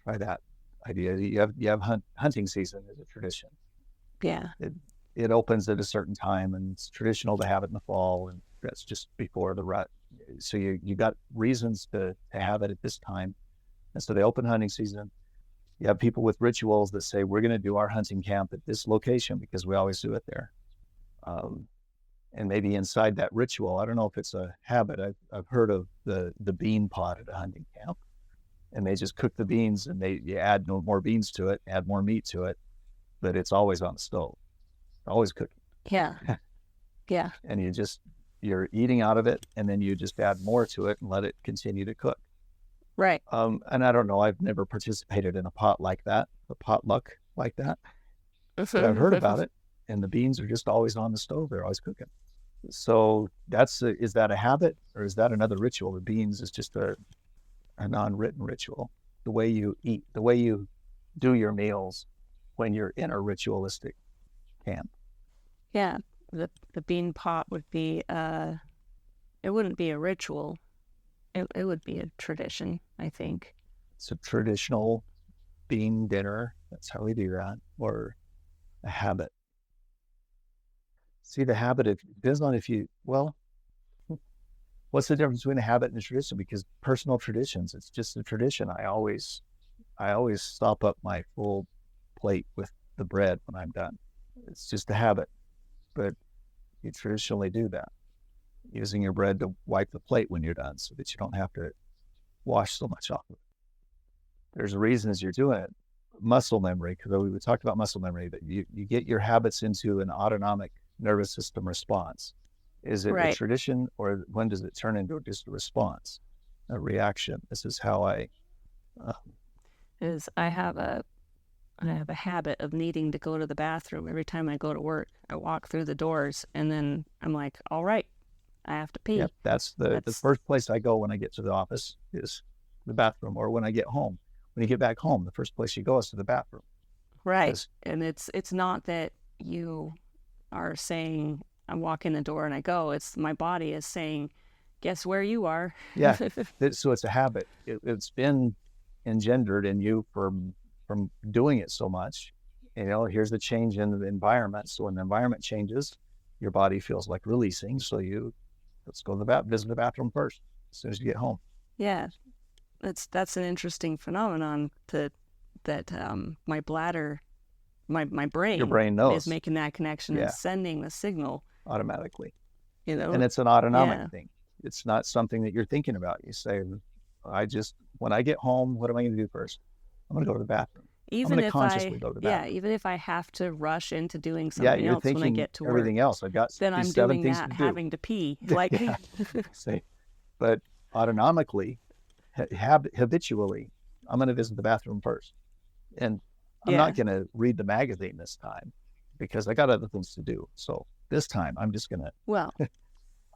try that idea. You have hunting season as a tradition. Yeah. It opens at a certain time, and it's traditional to have it in the fall, and that's just before the rut. So you got reasons to have it at this time. And so they open hunting season. You have people with rituals that say, we're going to do our hunting camp at this location because we always do it there. And maybe inside that ritual, I don't know if it's a habit. I've heard of the bean pot at a hunting camp, and they just cook the beans, and you add no more beans to it, add more meat to it, but it's always on the stove, always cooking. Yeah. Yeah. And you're eating out of it, and then you just add more to it and let it continue to cook. Right. And I don't know, I've never participated in a pot like that, a potluck like that, but I've heard about it, and the beans are just always on the stove. They're always cooking. So is that a habit, or is that another ritual? The beans is just a non-written ritual. The way you eat, the way you do your meals when you're in a ritualistic camp. Yeah. The bean pot would be, it wouldn't be a ritual. It would be a tradition, I think. It's a traditional bean dinner. That's how we do that. Or a habit. See, the habit, it depends on what's the difference between a habit and a tradition? Because personal traditions, it's just a tradition. I always stop up my full plate with the bread when I'm done. It's just a habit, but you traditionally do that, using your bread to wipe the plate when you're done so that you don't have to wash so much off of it. There's reasons you're doing it. Muscle memory, because we talked about muscle memory, that you get your habits into an autonomic nervous system response. Is it a tradition, or when does it turn into just a response, a reaction? This is how I have a habit of needing to go to the bathroom every time I go to work. I walk through the doors, and then I'm like, all right, I have to pee. Yep, that's the first place I go when I get to the office is the bathroom, or when I get home. When you get back home, the first place you go is to the bathroom. Right. And it's not that you are saying, I walk in the door and I go. It's my body is saying, guess where you are. Yeah. So it's a habit. It's been engendered in you from doing it so much. Here's the change in the environment. So when the environment changes, your body feels like releasing. So let's go to visit the bathroom first as soon as you get home. Yeah. That's an interesting phenomenon that my bladder, my brain, your brain knows, is making that connection and sending the signal automatically. And it's an autonomic thing. It's not something that you're thinking about. You say, when I get home, what am I going to do first? I'm going to go to the bathroom. Even going to if consciously go to the bathroom. even if I have to rush into doing Yeah, something you're else when I thinking get to work, everything else. I've got then these I'm 7 doing things that to do. having to pee. Like, Yeah. Say, but autonomically, habitually, I'm going to visit the bathroom first. And I'm yeah, not going to read the magazine this time because I got other things to do. So this time I'm just going well, to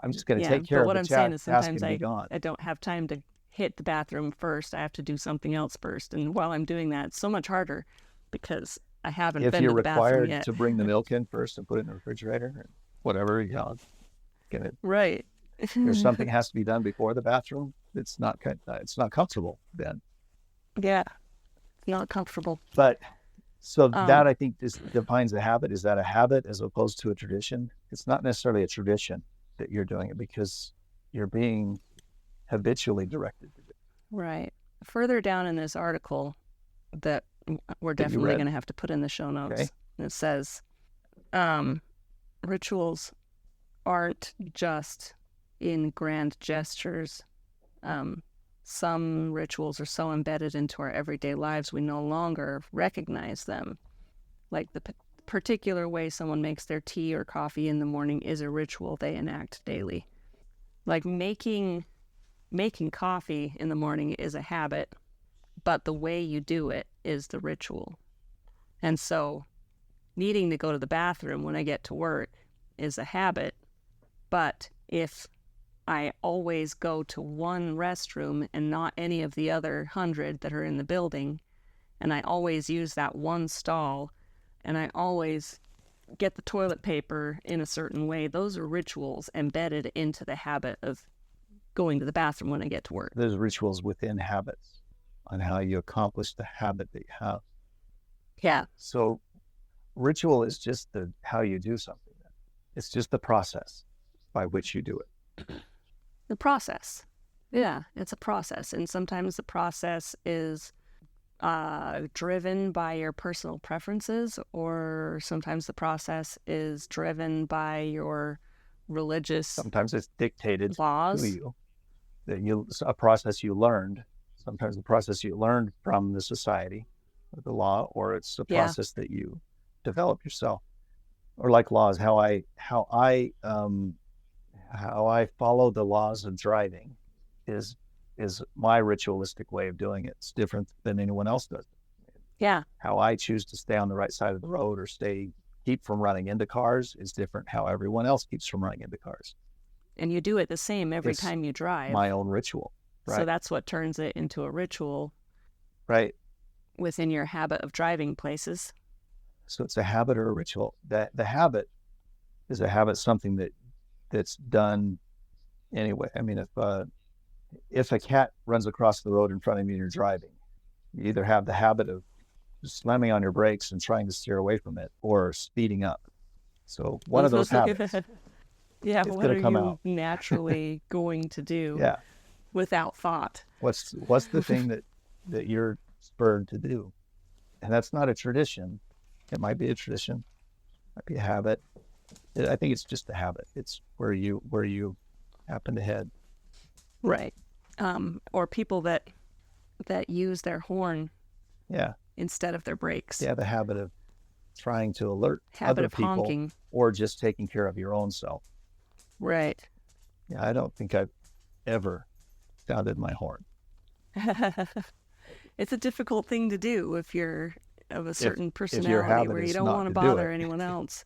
yeah. take care But of what the I'm saying is task sometimes and be gone. I don't have time to hit the bathroom first. I have to do something else first. And while I'm doing that, it's so much harder because I haven't If been you're to the bathroom required yet. to bring the milk in first and put it in the refrigerator or whatever, Right. there's something has to be done before the bathroom. It's not comfortable then. Yeah. Not comfortable. But so Um, that I think defines a habit. Is that a habit as opposed to a tradition? It's not necessarily a tradition that you're doing it because you're being habitually directed to do right. Further down in this article that we're that you definitely read. going to have to put in the show notes. Okay. It says, rituals aren't just in grand gestures. Some rituals are so embedded into our everyday lives we no longer recognize them. Like the particular way someone makes their tea or coffee in the morning is a ritual they enact daily. Like making coffee in the morning is a habit, but the way you do it is the ritual. And so needing to go to the bathroom when I get to work is a habit, but if I always go to one restroom and not any of the other 100 that are in the building, and I always use that one stall, and I always get the toilet paper in a certain way, those are rituals embedded into the habit of going to the bathroom when I get to work. There's rituals within habits on how you accomplish the habit that you have. Yeah. So ritual is just how you do something. It's just the process by which you do it. The process. Yeah, it's a process. And sometimes the process is driven by your personal preferences, or sometimes the process is driven by your religious Sometimes it's dictated laws. to you. A process you learned. Sometimes the process you learned from the society or the law, or it's a process that you develop yourself. Or like laws, how I follow the laws of driving is my ritualistic way of doing it. It's different than anyone else does. Yeah. How I choose to stay on the right side of the road or keep from running into cars is different how everyone else keeps from running into cars. And you do it the same every time you drive. My own ritual. Right. So that's what turns it into a ritual. Right. Within your habit of driving places. So it's a habit or a ritual. The habit is a habit, something that's done anyway. I mean, if a cat runs across the road in front of you and you're driving, you either have the habit of slamming on your brakes and trying to steer away from it, or speeding up. So one of those habits. Yeah, it's what are come you out. naturally going to do? Yeah. Without thought. What's the thing that you're spurred to do? And that's not a tradition. It might be a tradition, might be a habit. I think it's just a habit. It's where you happen to head. Right. Or people that use their horn. Yeah. Instead of their brakes. Yeah, the habit of trying to alert habit other of people, honking. Or just taking care of your own self. Right. Yeah, I don't think I've ever sounded my horn. It's a difficult thing to do if you're of a certain personality where you don't want to bother anyone else.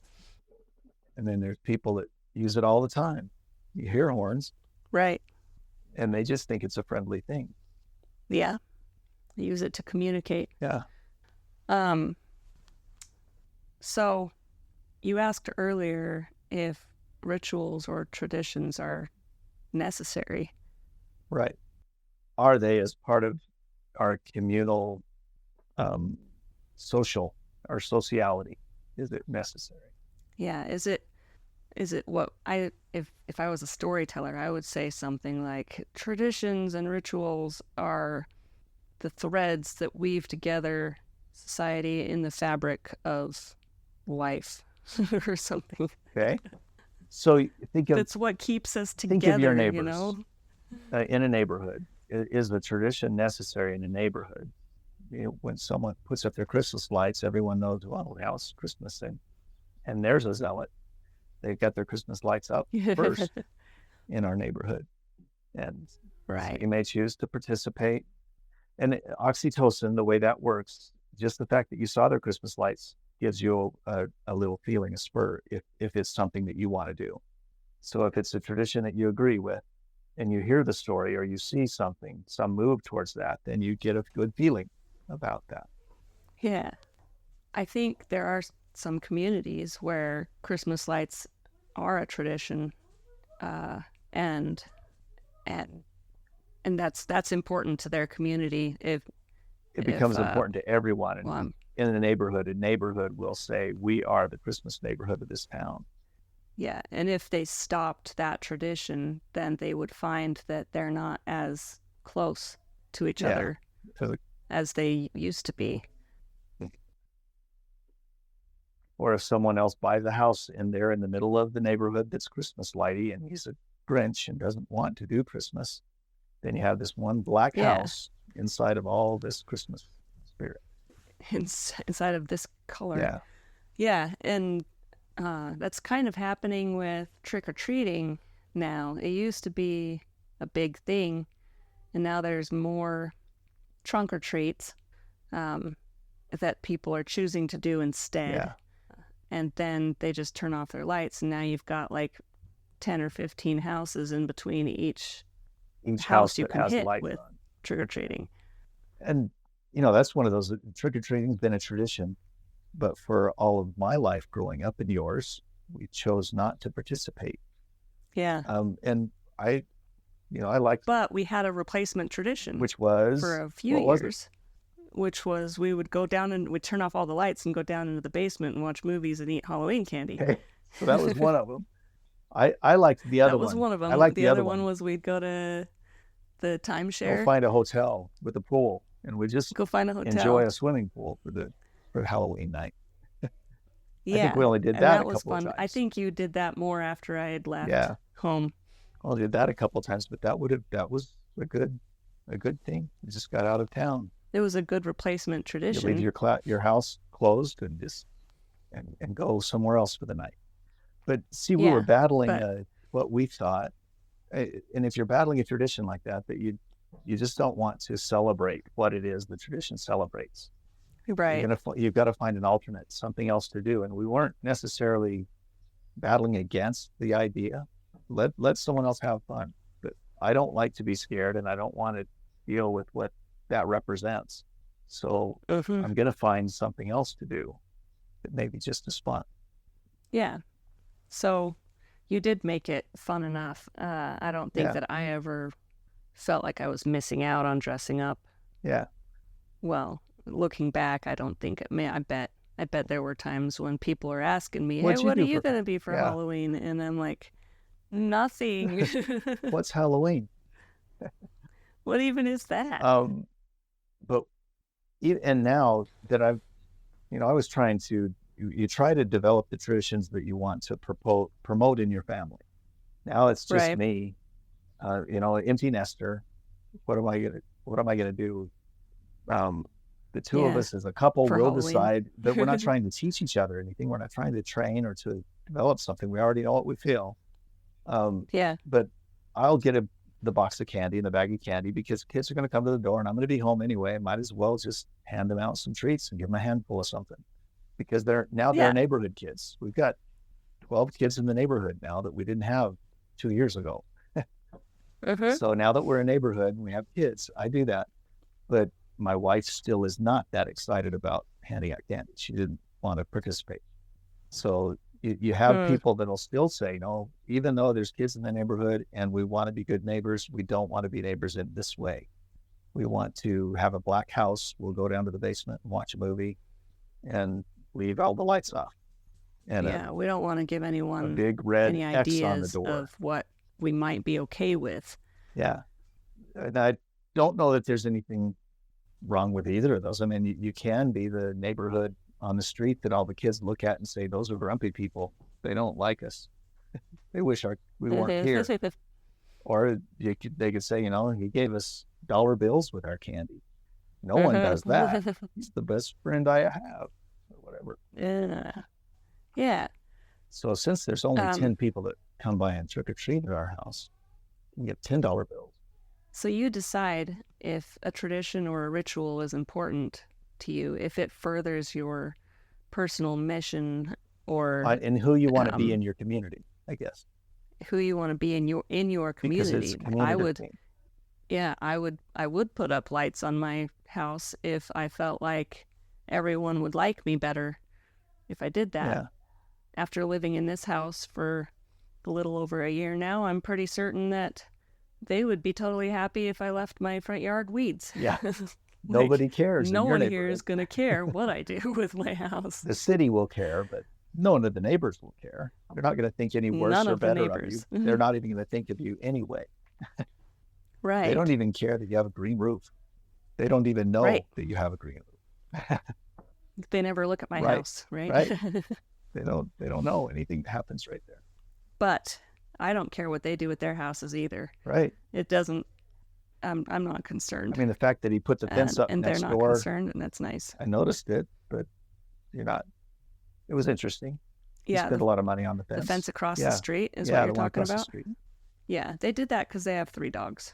And then there's people that use it all the time. You hear horns. Right. And they just think it's a friendly thing. Yeah. They use it to communicate. Yeah. So you asked earlier if rituals or traditions are necessary. Right. Are they as part of our communal sociality? Is it necessary? Yeah. Is it what if I was a storyteller, I would say something like traditions and rituals are the threads that weave together society in the fabric of life or something. Okay. So that's what keeps us together. Think of your neighbors. You know? In a neighborhood. Is the tradition necessary in a neighborhood? when someone puts up their Christmas lights, everyone knows, well, now it's Christmas, and there's a zealot. They've got their Christmas lights up first in our neighborhood. And Right. so you may choose to participate. And oxytocin, the way that works, just the fact that you saw their Christmas lights gives you a little feeling, a spur, if it's something that you want to do. So if it's a tradition that you agree with, and you hear the story or you see something, some move towards that, then you get a good feeling about that. Yeah. I think there are some communities where Christmas lights are a tradition, and that's important to their community. If It becomes important to everyone well, in the neighborhood. A neighborhood will say, we are the Christmas neighborhood of this town. yeah, and if they stopped that tradition, then they would find that they're not as close to each other as they used to be. Or if someone else buys a house and they're in the middle of the neighborhood that's Christmas lighty and he's a Grinch and doesn't want to do Christmas, then you have this one black house inside of all this Christmas spirit. Inside of this color. Yeah. Yeah, and that's kind of happening with trick-or-treating now. It used to be a big thing, and now there's more trunk-or-treats that people are choosing to do instead. Yeah. And then they just turn off their lights, and now you've got like 10 or 15 houses in between each house you can hit with trick-or-treating. And, that's one of those, trick-or-treating's been a tradition, but for all of my life growing up and yours, we chose not to participate. Yeah. And I liked... But we had a replacement tradition. Which was? For a few years. Which was we would go down and we'd turn off all the lights and go down into the basement and watch movies and eat Halloween candy. Okay. So that was one of them. I liked the other one. That was one of them. I liked the other one was we'd go to the timeshare. Go find a hotel with a pool, and we just go find a hotel. Enjoy a swimming pool for Halloween night. Yeah, I think we only did that a couple of times. I think you did that more after I had left home. Well, I did that a couple of times, but that was a good thing. We just got out of town. It was a good replacement tradition. You leave your house closed and just and go somewhere else for the night. But see, we were battling what we thought, and if you're battling a tradition like that you just don't want to celebrate what it is the tradition celebrates. Right. You've got to find an alternate, something else to do. And we weren't necessarily battling against the idea. Let someone else have fun. But I don't like to be scared, and I don't want to deal with what that represents. So I'm going to find something else to do that may be just as fun. Yeah. So you did make it fun enough. I don't think that I ever felt like I was missing out on dressing up. Yeah. Well, looking back, I don't think I bet there were times when people are asking me, "Hey, what are you going to be for Halloween?" And I'm like, "Nothing." What's Halloween? What even is that? But now that I was trying to, you try to develop the traditions that you want to promote in your family. Now it's just me, an empty nester. What am I gonna do? The two of us as a couple will decide that we're not trying to teach each other anything. We're not trying to train or to develop something. We already know what we feel. But I'll get the box of candy and the bag of candy because kids are going to come to the door and I'm going to be home anyway. I might as well just hand them out some treats and give them a handful of something because they're neighborhood kids. We've got 12 kids in the neighborhood now that we didn't have 2 years ago. So now that we're a neighborhood and we have kids, I do that. But my wife still is not that excited about handing out candy. She didn't want to participate. So you have people that'll still say, no, even though there's kids in the neighborhood and we want to be good neighbors, we don't want to be neighbors in this way. We want to have a black house. We'll go down to the basement and watch a movie and leave all the lights off. And we don't want to give anyone a big red any X ideas on the door of what we might be okay with. Yeah. And I don't know that there's anything wrong with either of those. I mean, you can be the neighborhood on the street that all the kids look at and say, those are grumpy people. They don't like us. They wish we weren't here. Or they could say, he gave us dollar bills with our candy. No one does that. He's the best friend I have, or whatever. Yeah. So since there's only 10 people that come by and trick or treat at our house, we get $10 bills. So you decide if a tradition or a ritual is important to you, if it furthers your personal mission, or and who you want to be in your community, I guess. Who you want to be in your community. Because it's community. I would put up lights on my house if I felt like everyone would like me better if I did that. Yeah. After living in this house for a little over a year now, I'm pretty certain that they would be totally happy if I left my front yard weeds. Yeah. Nobody cares. No one here is going to care what I do with my house. The city will care, but none of the neighbors will care. They're not going to think any worse or better of you. They're not even going to think of you anyway. Right. They don't even care that you have a green roof. They don't even know that you have a green roof. They never look at my house, right? Right. They don't know anything that happens right there. But I don't care what they do with their houses either. Right. It doesn't. I'm not concerned. I mean, the fact that he put the fence up and next they're not door, concerned, and that's nice. I noticed it, but you're not. It was interesting. He spent a lot of money on the fence. The fence across the street is what you're talking about? The yeah, they did that because they have 3 dogs.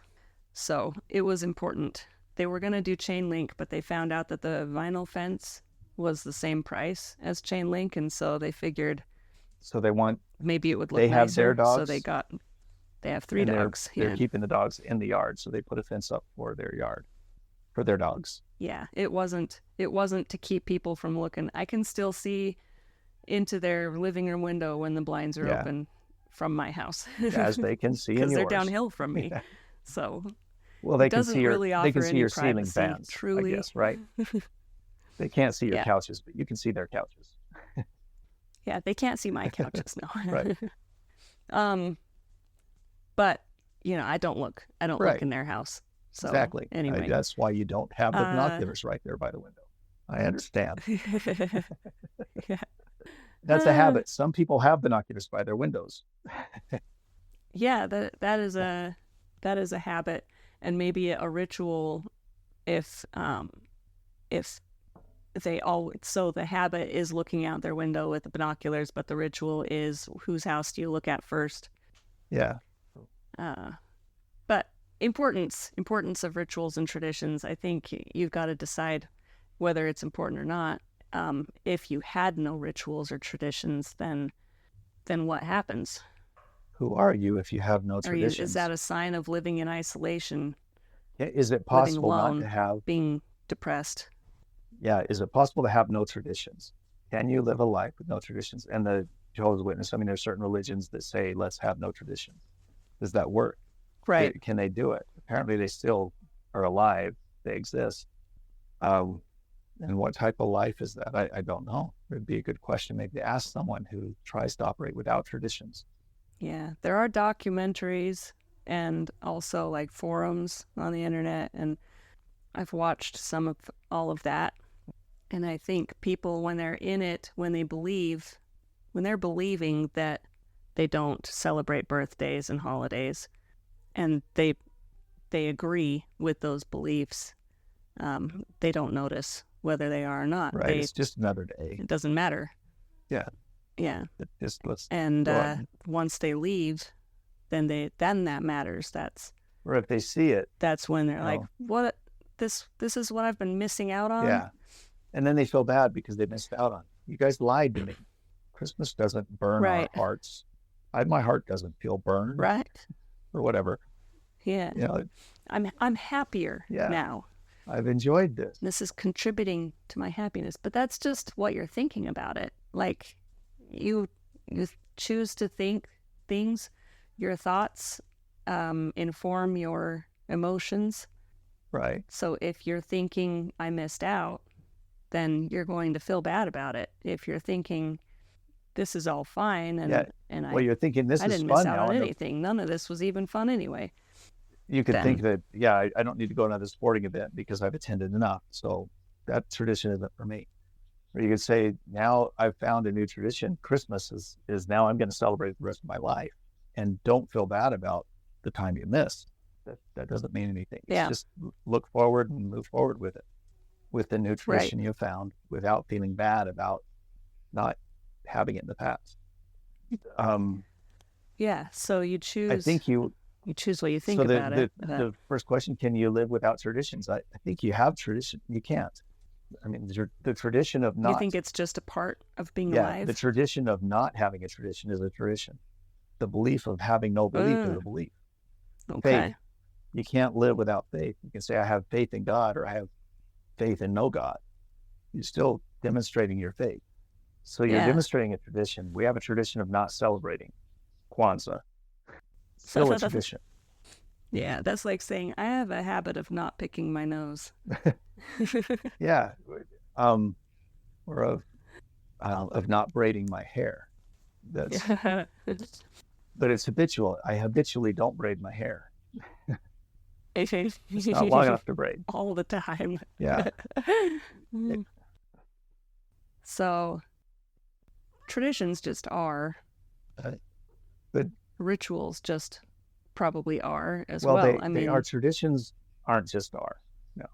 So it was important. They were going to do chain link, but they found out that the vinyl fence was the same price as chain link, and so they figured maybe it would look nicer. They have their dogs. So they have 3 dogs. They're keeping the dogs in the yard, so they put a fence up for their yard, for their dogs. Yeah, it wasn't to keep people from looking. I can still see into their living room window when the blinds are open from my house. As they can see in yours. Because they're downhill from me. Yeah. So they can see your ceiling fans, truly. I guess, right? They can't see your couches, but you can see their couches. Yeah, they can't see my couches, no. Right. But I don't look in their house. So exactly. Anyway, that's why you don't have the binoculars right there by the window. I understand. Yeah. That's a habit. Some people have binoculars by their windows. Yeah, that is a habit, and maybe a ritual. If they all, so the habit is looking out their window with the binoculars, but the ritual is whose house do you look at first? Yeah. But importance of rituals and traditions. I think you've got to decide whether it's important or not. If you had no rituals or traditions, then what happens? Who are you if you have no traditions? Is that a sign of living in isolation? Yeah, is it possible alone, not to have... being depressed? Yeah, is it possible to have no traditions? Can you live a life with no traditions? And the Jehovah's Witness, I mean, there's certain religions that say, let's have no traditions. Does that work? Right. Can they do it? Apparently they still are alive. They exist. And what type of life is that? I don't know. It would be a good question maybe to ask someone who tries to operate without traditions. Yeah, there are documentaries and also like forums on the internet, and I've watched some of all of that. And I think people, when they're in it, when they're believing that they don't celebrate birthdays and holidays, and they agree with those beliefs, they don't notice whether they are or not. Right, it's just another day. It doesn't matter. Yeah. Yeah. And once they leave, then that matters. Or if they see it, that's when they're like, "What? This is what I've been missing out on." Yeah. And then they feel bad because they missed out on it. You guys lied to me. Christmas doesn't burn our hearts. My heart doesn't feel burned. Right. Or whatever. Yeah. I'm happier now. I've enjoyed this. This is contributing to my happiness. But that's just what you're thinking about it. Like, you choose to think things, your thoughts inform your emotions. Right. So if you're thinking I missed out, then you're going to feel bad about it. If you're thinking this is all fine you're thinking this is fun now. I didn't miss out on anything. None of this was even fun anyway. You could think that, I don't need to go to another sporting event because I've attended enough. So that tradition isn't for me. Or you could say, now I've found a new tradition. Christmas is now I'm going to celebrate the rest of my life. And don't feel bad about the time you missed. That doesn't mean anything. It's just look forward and move forward with it. with the new Right. tradition you found without feeling bad about not having it in the past. Yeah. So you I choose think you, choose what you think so about it. the first question, can you live without traditions? I think you have tradition. You can't. I mean, the tradition of You not, think it's just a part of being yeah, the alive? tradition of not having a tradition is a tradition. The belief of having no belief is a belief. Faith, Okay. you can't live without faith. You can say, I have faith in God, or I have faith in no God. You're still demonstrating your faith. So you're Yeah. demonstrating a tradition. We have a tradition of not celebrating Kwanzaa. Still a tradition. Yeah, that's like saying I have a habit of not picking my nose. Yeah. Or of not braiding my hair. That's, Yeah. but it's habitual. I habitually don't braid my hair. It's not long enough to braid. All the time. Yeah. So traditions just are. But Rituals just probably are as well, well. they are. Traditions aren't just are. No,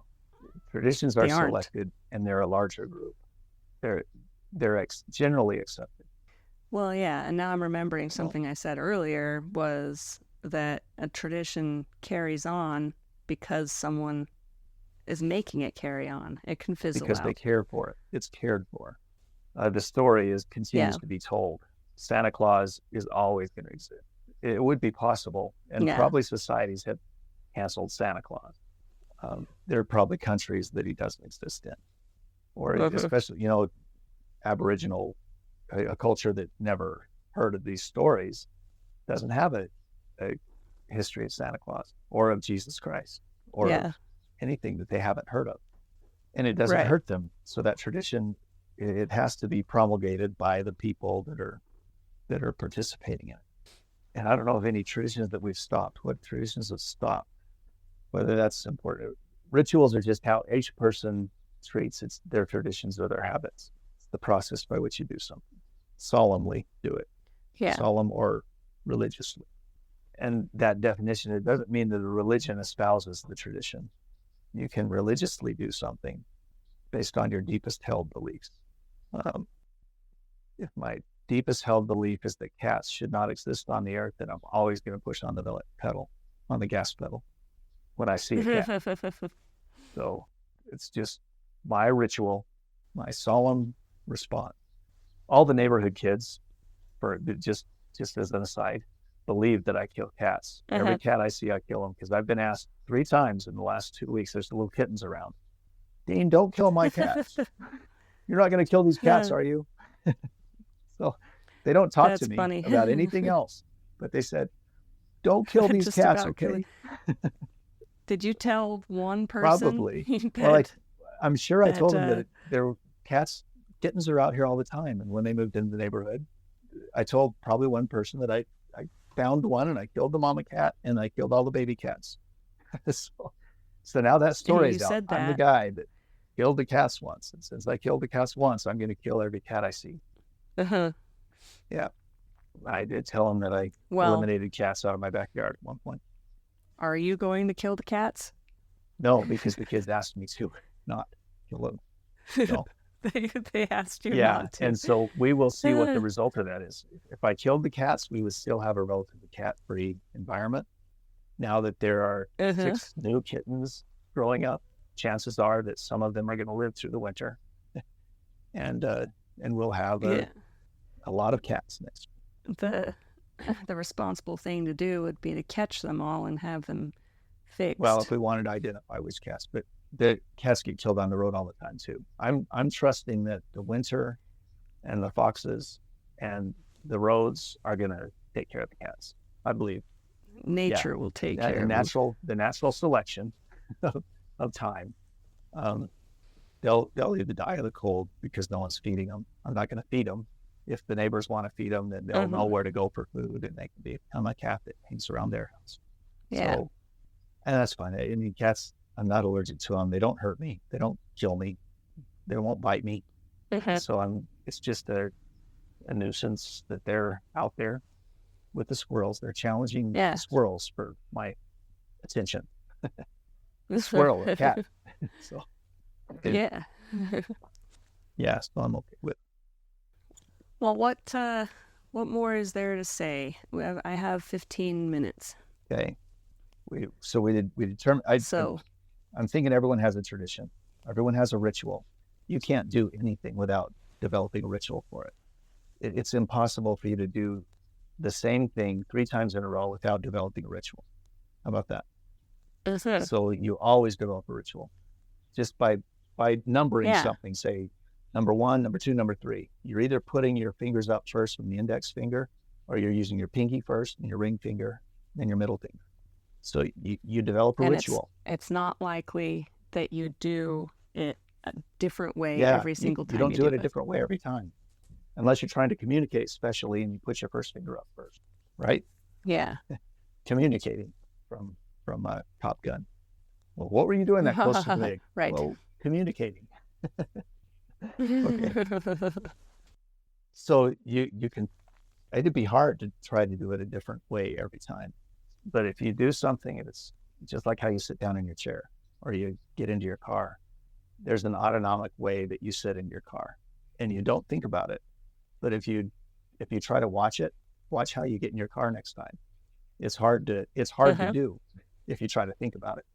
traditions are They aren't. selected, and they're a larger group. They're generally accepted. Well, yeah, and now I'm remembering something I said earlier was that a tradition carries on because someone is making it carry on. It can fizzle Because out. they care for it. It's cared for. The story continues to be told. Santa Claus is always going to exist. It would be possible, and probably societies have canceled Santa Claus. There are probably countries that he doesn't exist in, or especially, Aboriginal, a culture that never heard of these stories, doesn't have a history of Santa Claus or of Jesus Christ or of anything that they haven't heard of, and it doesn't hurt them. So that tradition, it has to be promulgated by the people that are participating in it. And I don't know of any traditions that we've stopped. What traditions have stopped? Whether that's important. Rituals are just how each person treats their traditions or their habits. It's the process by which you do something. Solemnly do it. Yeah. Solemn or religiously. And that definition, it doesn't mean that a religion espouses the tradition. You can religiously do something based on your deepest held beliefs. If my deepest held belief is that cats should not exist on the earth, then I'm always going to push on the gas pedal when I see a cat. So it's just my ritual, my solemn response. All the neighborhood kids, for just as an aside, believe that I kill cats. Every cat I see, I kill them, because I've been asked 3 times in the last 2 weeks. There's little kittens around. Dean, don't kill my cats. You're not going to kill these cats, are you? So they don't talk to me about anything else, but they said, don't kill these cats, okay? Did you tell one person? Probably. Well, I'm sure I told them that there were kittens are out here all the time. And when they moved into the neighborhood, I told probably one person that I found one and I killed the mama cat and I killed all the baby cats. So now that story's out. I'm the guy that killed the cats once. And since I killed the cats once, I'm going to kill every cat I see. Yeah. I did tell him that I eliminated cats out of my backyard at one point. Are you going to kill the cats? No, because the kids asked me to not kill them. No. They asked you not to. And so we will see what the result of that is. If I killed the cats, we would still have a relatively cat-free environment. Now that there are 6 new kittens growing up, chances are that some of them are going to live through the winter, and we'll have a lot of cats next. The responsible thing to do would be to catch them all and have them fixed. Well, if we wanted to identify which cats, but the cats get killed on the road all the time too. I'm trusting that the winter and the foxes and the roads are going to take care of the cats. I believe nature will take care of the natural selection of time. They'll either die of the cold because no one's feeding them. I'm not going to feed them. If the neighbors want to feed them, then they'll know where to go for food, and they can become a cat that hangs around their house. Yeah. So, and that's fine. I mean, cats, I'm not allergic to them. They don't hurt me. They don't kill me. They won't bite me. So it's just a nuisance that they're out there with the squirrels. They're challenging the squirrels for my attention. The squirrel, a cat. So Yeah. Yeah, so I'm okay with. Well, what more is there to say? I have 15 minutes. Okay, we determined. So, I'm thinking everyone has a tradition. Everyone has a ritual. You can't do anything without developing a ritual for it. It's impossible for you to do the same thing 3 times in a row without developing a ritual. How about that? mhm. So you always develop a ritual just by numbering Yeah. something. Say number 1, number 2, number 3. You're either putting your fingers up first from the index finger, or you're using your pinky first and your ring finger, then your middle finger. So you develop a And ritual. it's not likely that you do it a different way Yeah, every you, single you time don't you do do it a it. different way every time, unless you're trying to communicate specially and you put your first finger up first, right? Yeah. Communicating from Top Gun. Well, what were you doing that close to the leg? Right. Well, communicating. Okay. So you can, it'd be hard to try to do it a different way every time. But if you do something, it's just like how you sit down in your chair or you get into your car. There's an autonomic way that you sit in your car and you don't think about it. But if you try to watch how you get in your car next time. It's hard to Uh-huh. do if you try to think about it.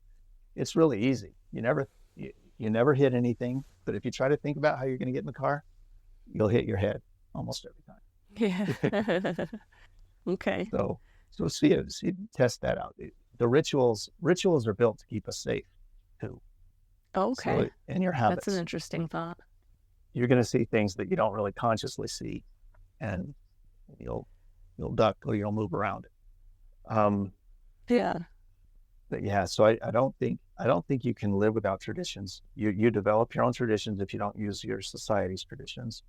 It's really easy. You never hit anything, but if you try to think about how you're going to get in the car, you'll hit your head almost every time. Yeah. Okay. So test that out. The rituals are built to keep us safe too. Okay. So in your That's habits, an interesting thought. you're going to see things that you don't really consciously see, and you'll duck or you'll move around it. Yeah. But yeah, so I don't think you can live without traditions. You develop your own traditions if you don't use your society's traditions,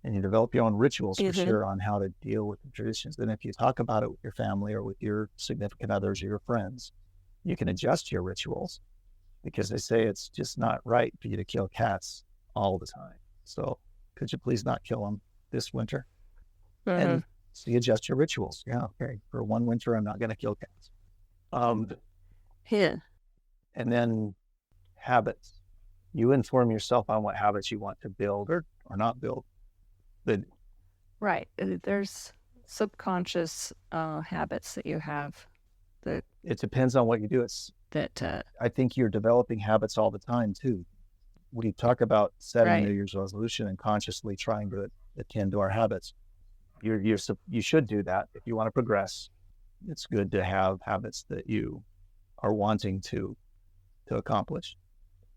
and you develop your own rituals for Mm-hmm. sure on how to deal with the traditions. And if you talk about it with your family or with your significant others or your friends, you can adjust your rituals because they say it's just not right for you to kill cats all the time. So could you please not kill them this winter? Mm-hmm. And so you adjust your rituals. Yeah, okay. For one winter, I'm not going to kill cats. Yeah. And then habits. You inform yourself on what habits you want to build or not build. But Right. There's subconscious habits that you have that it depends on what you do. I think you're developing habits all the time too. We talk about setting a New right. Year's resolution and consciously trying to attend to our habits. You should do that if you want to progress. It's good to have habits that you are wanting to accomplish.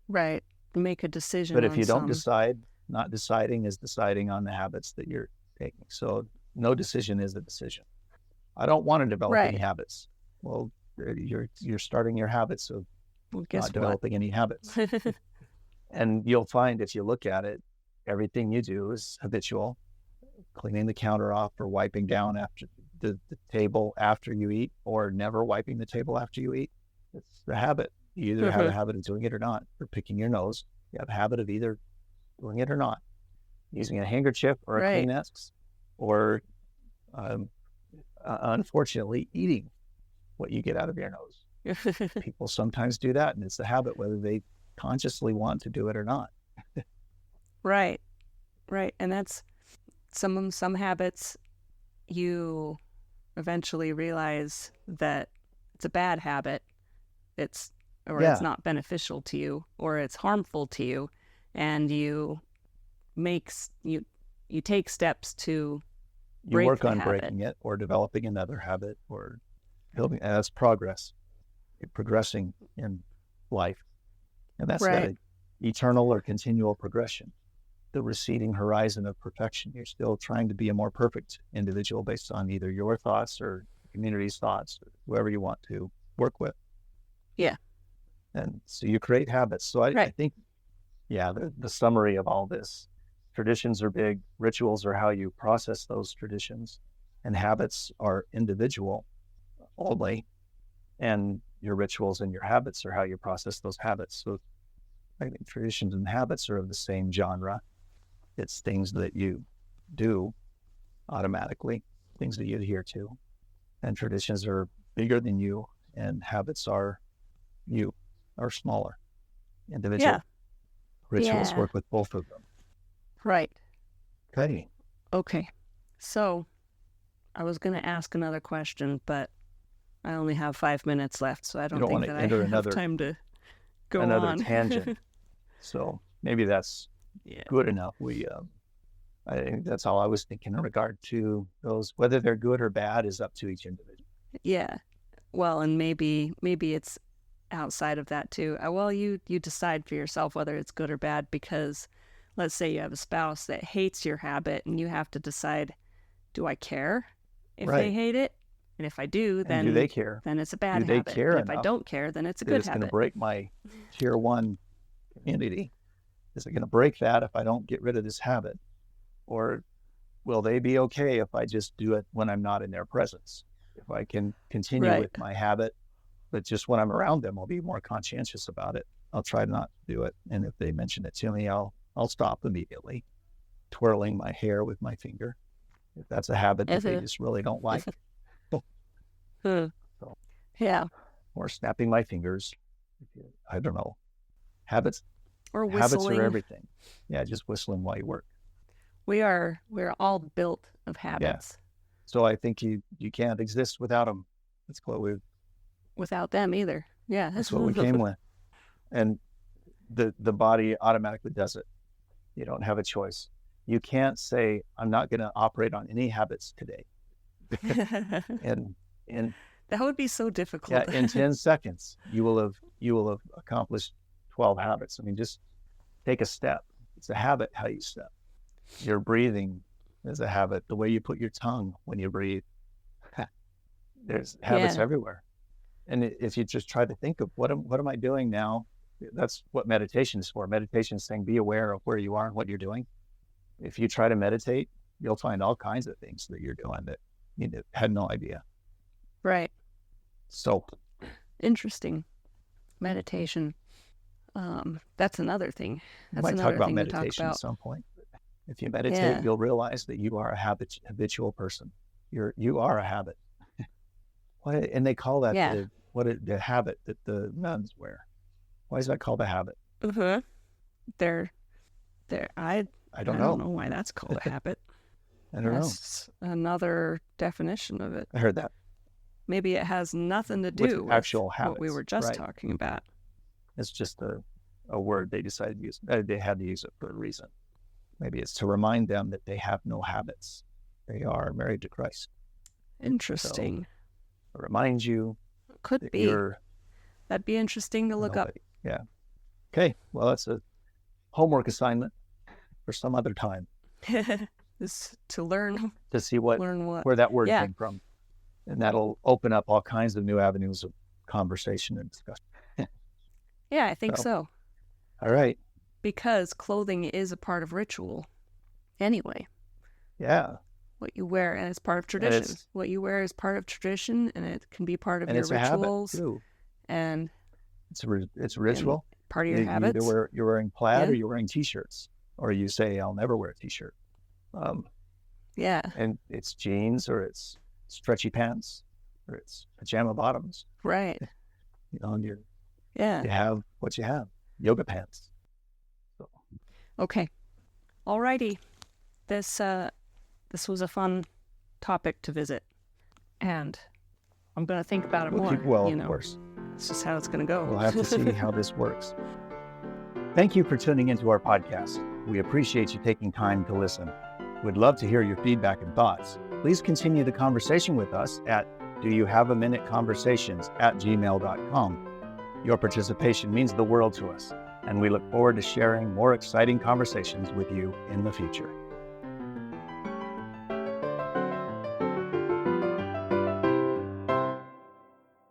Right. Make a decision But if on you don't some. decide, not deciding is deciding on the habits that you're taking. So no decision is a decision. I don't want to develop any Right. habits. Well, you're starting your habits of Well, guess not developing any habits. what? And you'll find if you look at it, everything you do is habitual. Cleaning the counter off or wiping down after the table after you eat, or never wiping the table after you eat. It's a habit. You either have a habit of doing it or not, or picking your nose. You have a habit of either doing it or not. Using a handkerchief or a Right. Kleenex, or unfortunately, eating what you get out of your nose. People sometimes do that, and it's a habit whether they consciously want to do it or not. Right. Right. And that's some habits you eventually realize that it's a bad habit. It's Yeah, not beneficial to you, or it's harmful to you, and you take steps to you break work the on habit. breaking it or developing another habit or building. And that's progress. You're progressing in life, and that's Right. that eternal or continual progression. The receding horizon of perfection. You're still trying to be a more perfect individual based on either your thoughts or the community's thoughts, or whoever you want to work with. Yeah. And so you create habits. So I Right. think, yeah, the summary of all this: traditions are big, rituals are how you process those traditions, and habits are individual only. And your rituals and your habits are how you process those habits. So I think traditions and habits are of the same genre. It's things that you do automatically, things that you adhere to. And traditions are bigger than you, and habits are smaller, individual. Yeah. Rituals Yeah. work with both of them. Right. Okay. So I was going to ask another question, but I only have 5 minutes left, so I don't don't think wanna that I enter have another- time to go Another on. tangent. So maybe that's Yeah. good enough. I think that's all I was thinking in regard to those. Whether they're good or bad is up to each individual. Yeah. Well, and maybe it's outside of that too. Well, you decide for yourself whether it's good or bad, because let's say you have a spouse that hates your habit and you have to decide, do I care if they Right. hate it? And if I do, And then do they care? then it's a bad Do they habit. care And if I enough don't care, then it's a that good it's going to habit. break my tier 1 community? Is it going to break that if I don't get rid of this habit? Or will they be okay if I just do it when I'm not in their presence? If I can continue Right. with my habit, but just when I'm around them, I'll be more conscientious about it. I'll try not to do it. And if they mention it to me, I'll stop immediately, twirling my hair with my finger, if that's a habit that they just really don't like, Yeah. or snapping my fingers. I don't know. Habits Or Habits whistling. are everything. Yeah, just whistling while you work. We're all built of habits. So I think you can't exist without them. That's Without them either. Yeah. that's what we came with. And the body automatically does it. You don't have a choice. You can't say, I'm not going to operate on any habits today. And That would be so difficult. in 10 seconds, you will have accomplished 12 habits. I mean, just take a step. It's a habit how you step. Your breathing is a habit. The way you put your tongue when you breathe. There's habits everywhere. And if you just try to think of what am I doing now, that's what meditation is for. Meditation is saying, be aware of where you are and what you're doing. If you try to meditate, you'll find all kinds of things that you're doing that you had no idea. Right. So Interesting. Meditation. That's another thing. we That's might another talk about thing to talk meditation at about. some point. If you meditate, Yeah. you'll realize that you are a habitual person. You are a habit. And they call that Yeah. the habit that the nuns wear. Why is that called a habit? They're I don't don't know. know why that's called a habit. I don't know. That's another definition of it. I heard that. Maybe it has nothing to With do with actual what we habits, were just right. talking about. It's just a word they decided to use. They had to use it for a reason. Maybe it's to remind them that they have no habits. They are married to Christ. Interesting. It reminds you Could that be. you're That'd be interesting to look nobody. Yeah. Okay. Well, that's a homework assignment for some other time up. Is to learn to see what. where that word Yeah. came from. And that'll open up all kinds of new avenues of conversation and discussion. Yeah, I think So. so. All right. Because clothing is a part of ritual anyway. Yeah. What you wear, and it's part of tradition. it's- What you wear is part of tradition, and it can be part of And your it's a habit rituals too. and It's a ritual. part of your habits. You're wearing plaid Yeah. or you're wearing t-shirts, or you say, I'll never wear a t-shirt. Yeah, And it's jeans, or it's stretchy pants, or it's pajama bottoms. right. And Yeah. you have what you have, yoga pants. So, Okay. Alrighty. This was a fun topic to visit, and I'm gonna think about it more. of course, It's just how it's gonna go. we'll have to see how this works. Thank you for tuning into our podcast. We appreciate you taking time to listen. We'd love to hear your feedback and thoughts. Please continue the conversation with us at doyouhaveaminuteconversations@gmail.com. Your participation means the world to us, and we look forward to sharing more exciting conversations with you in the future.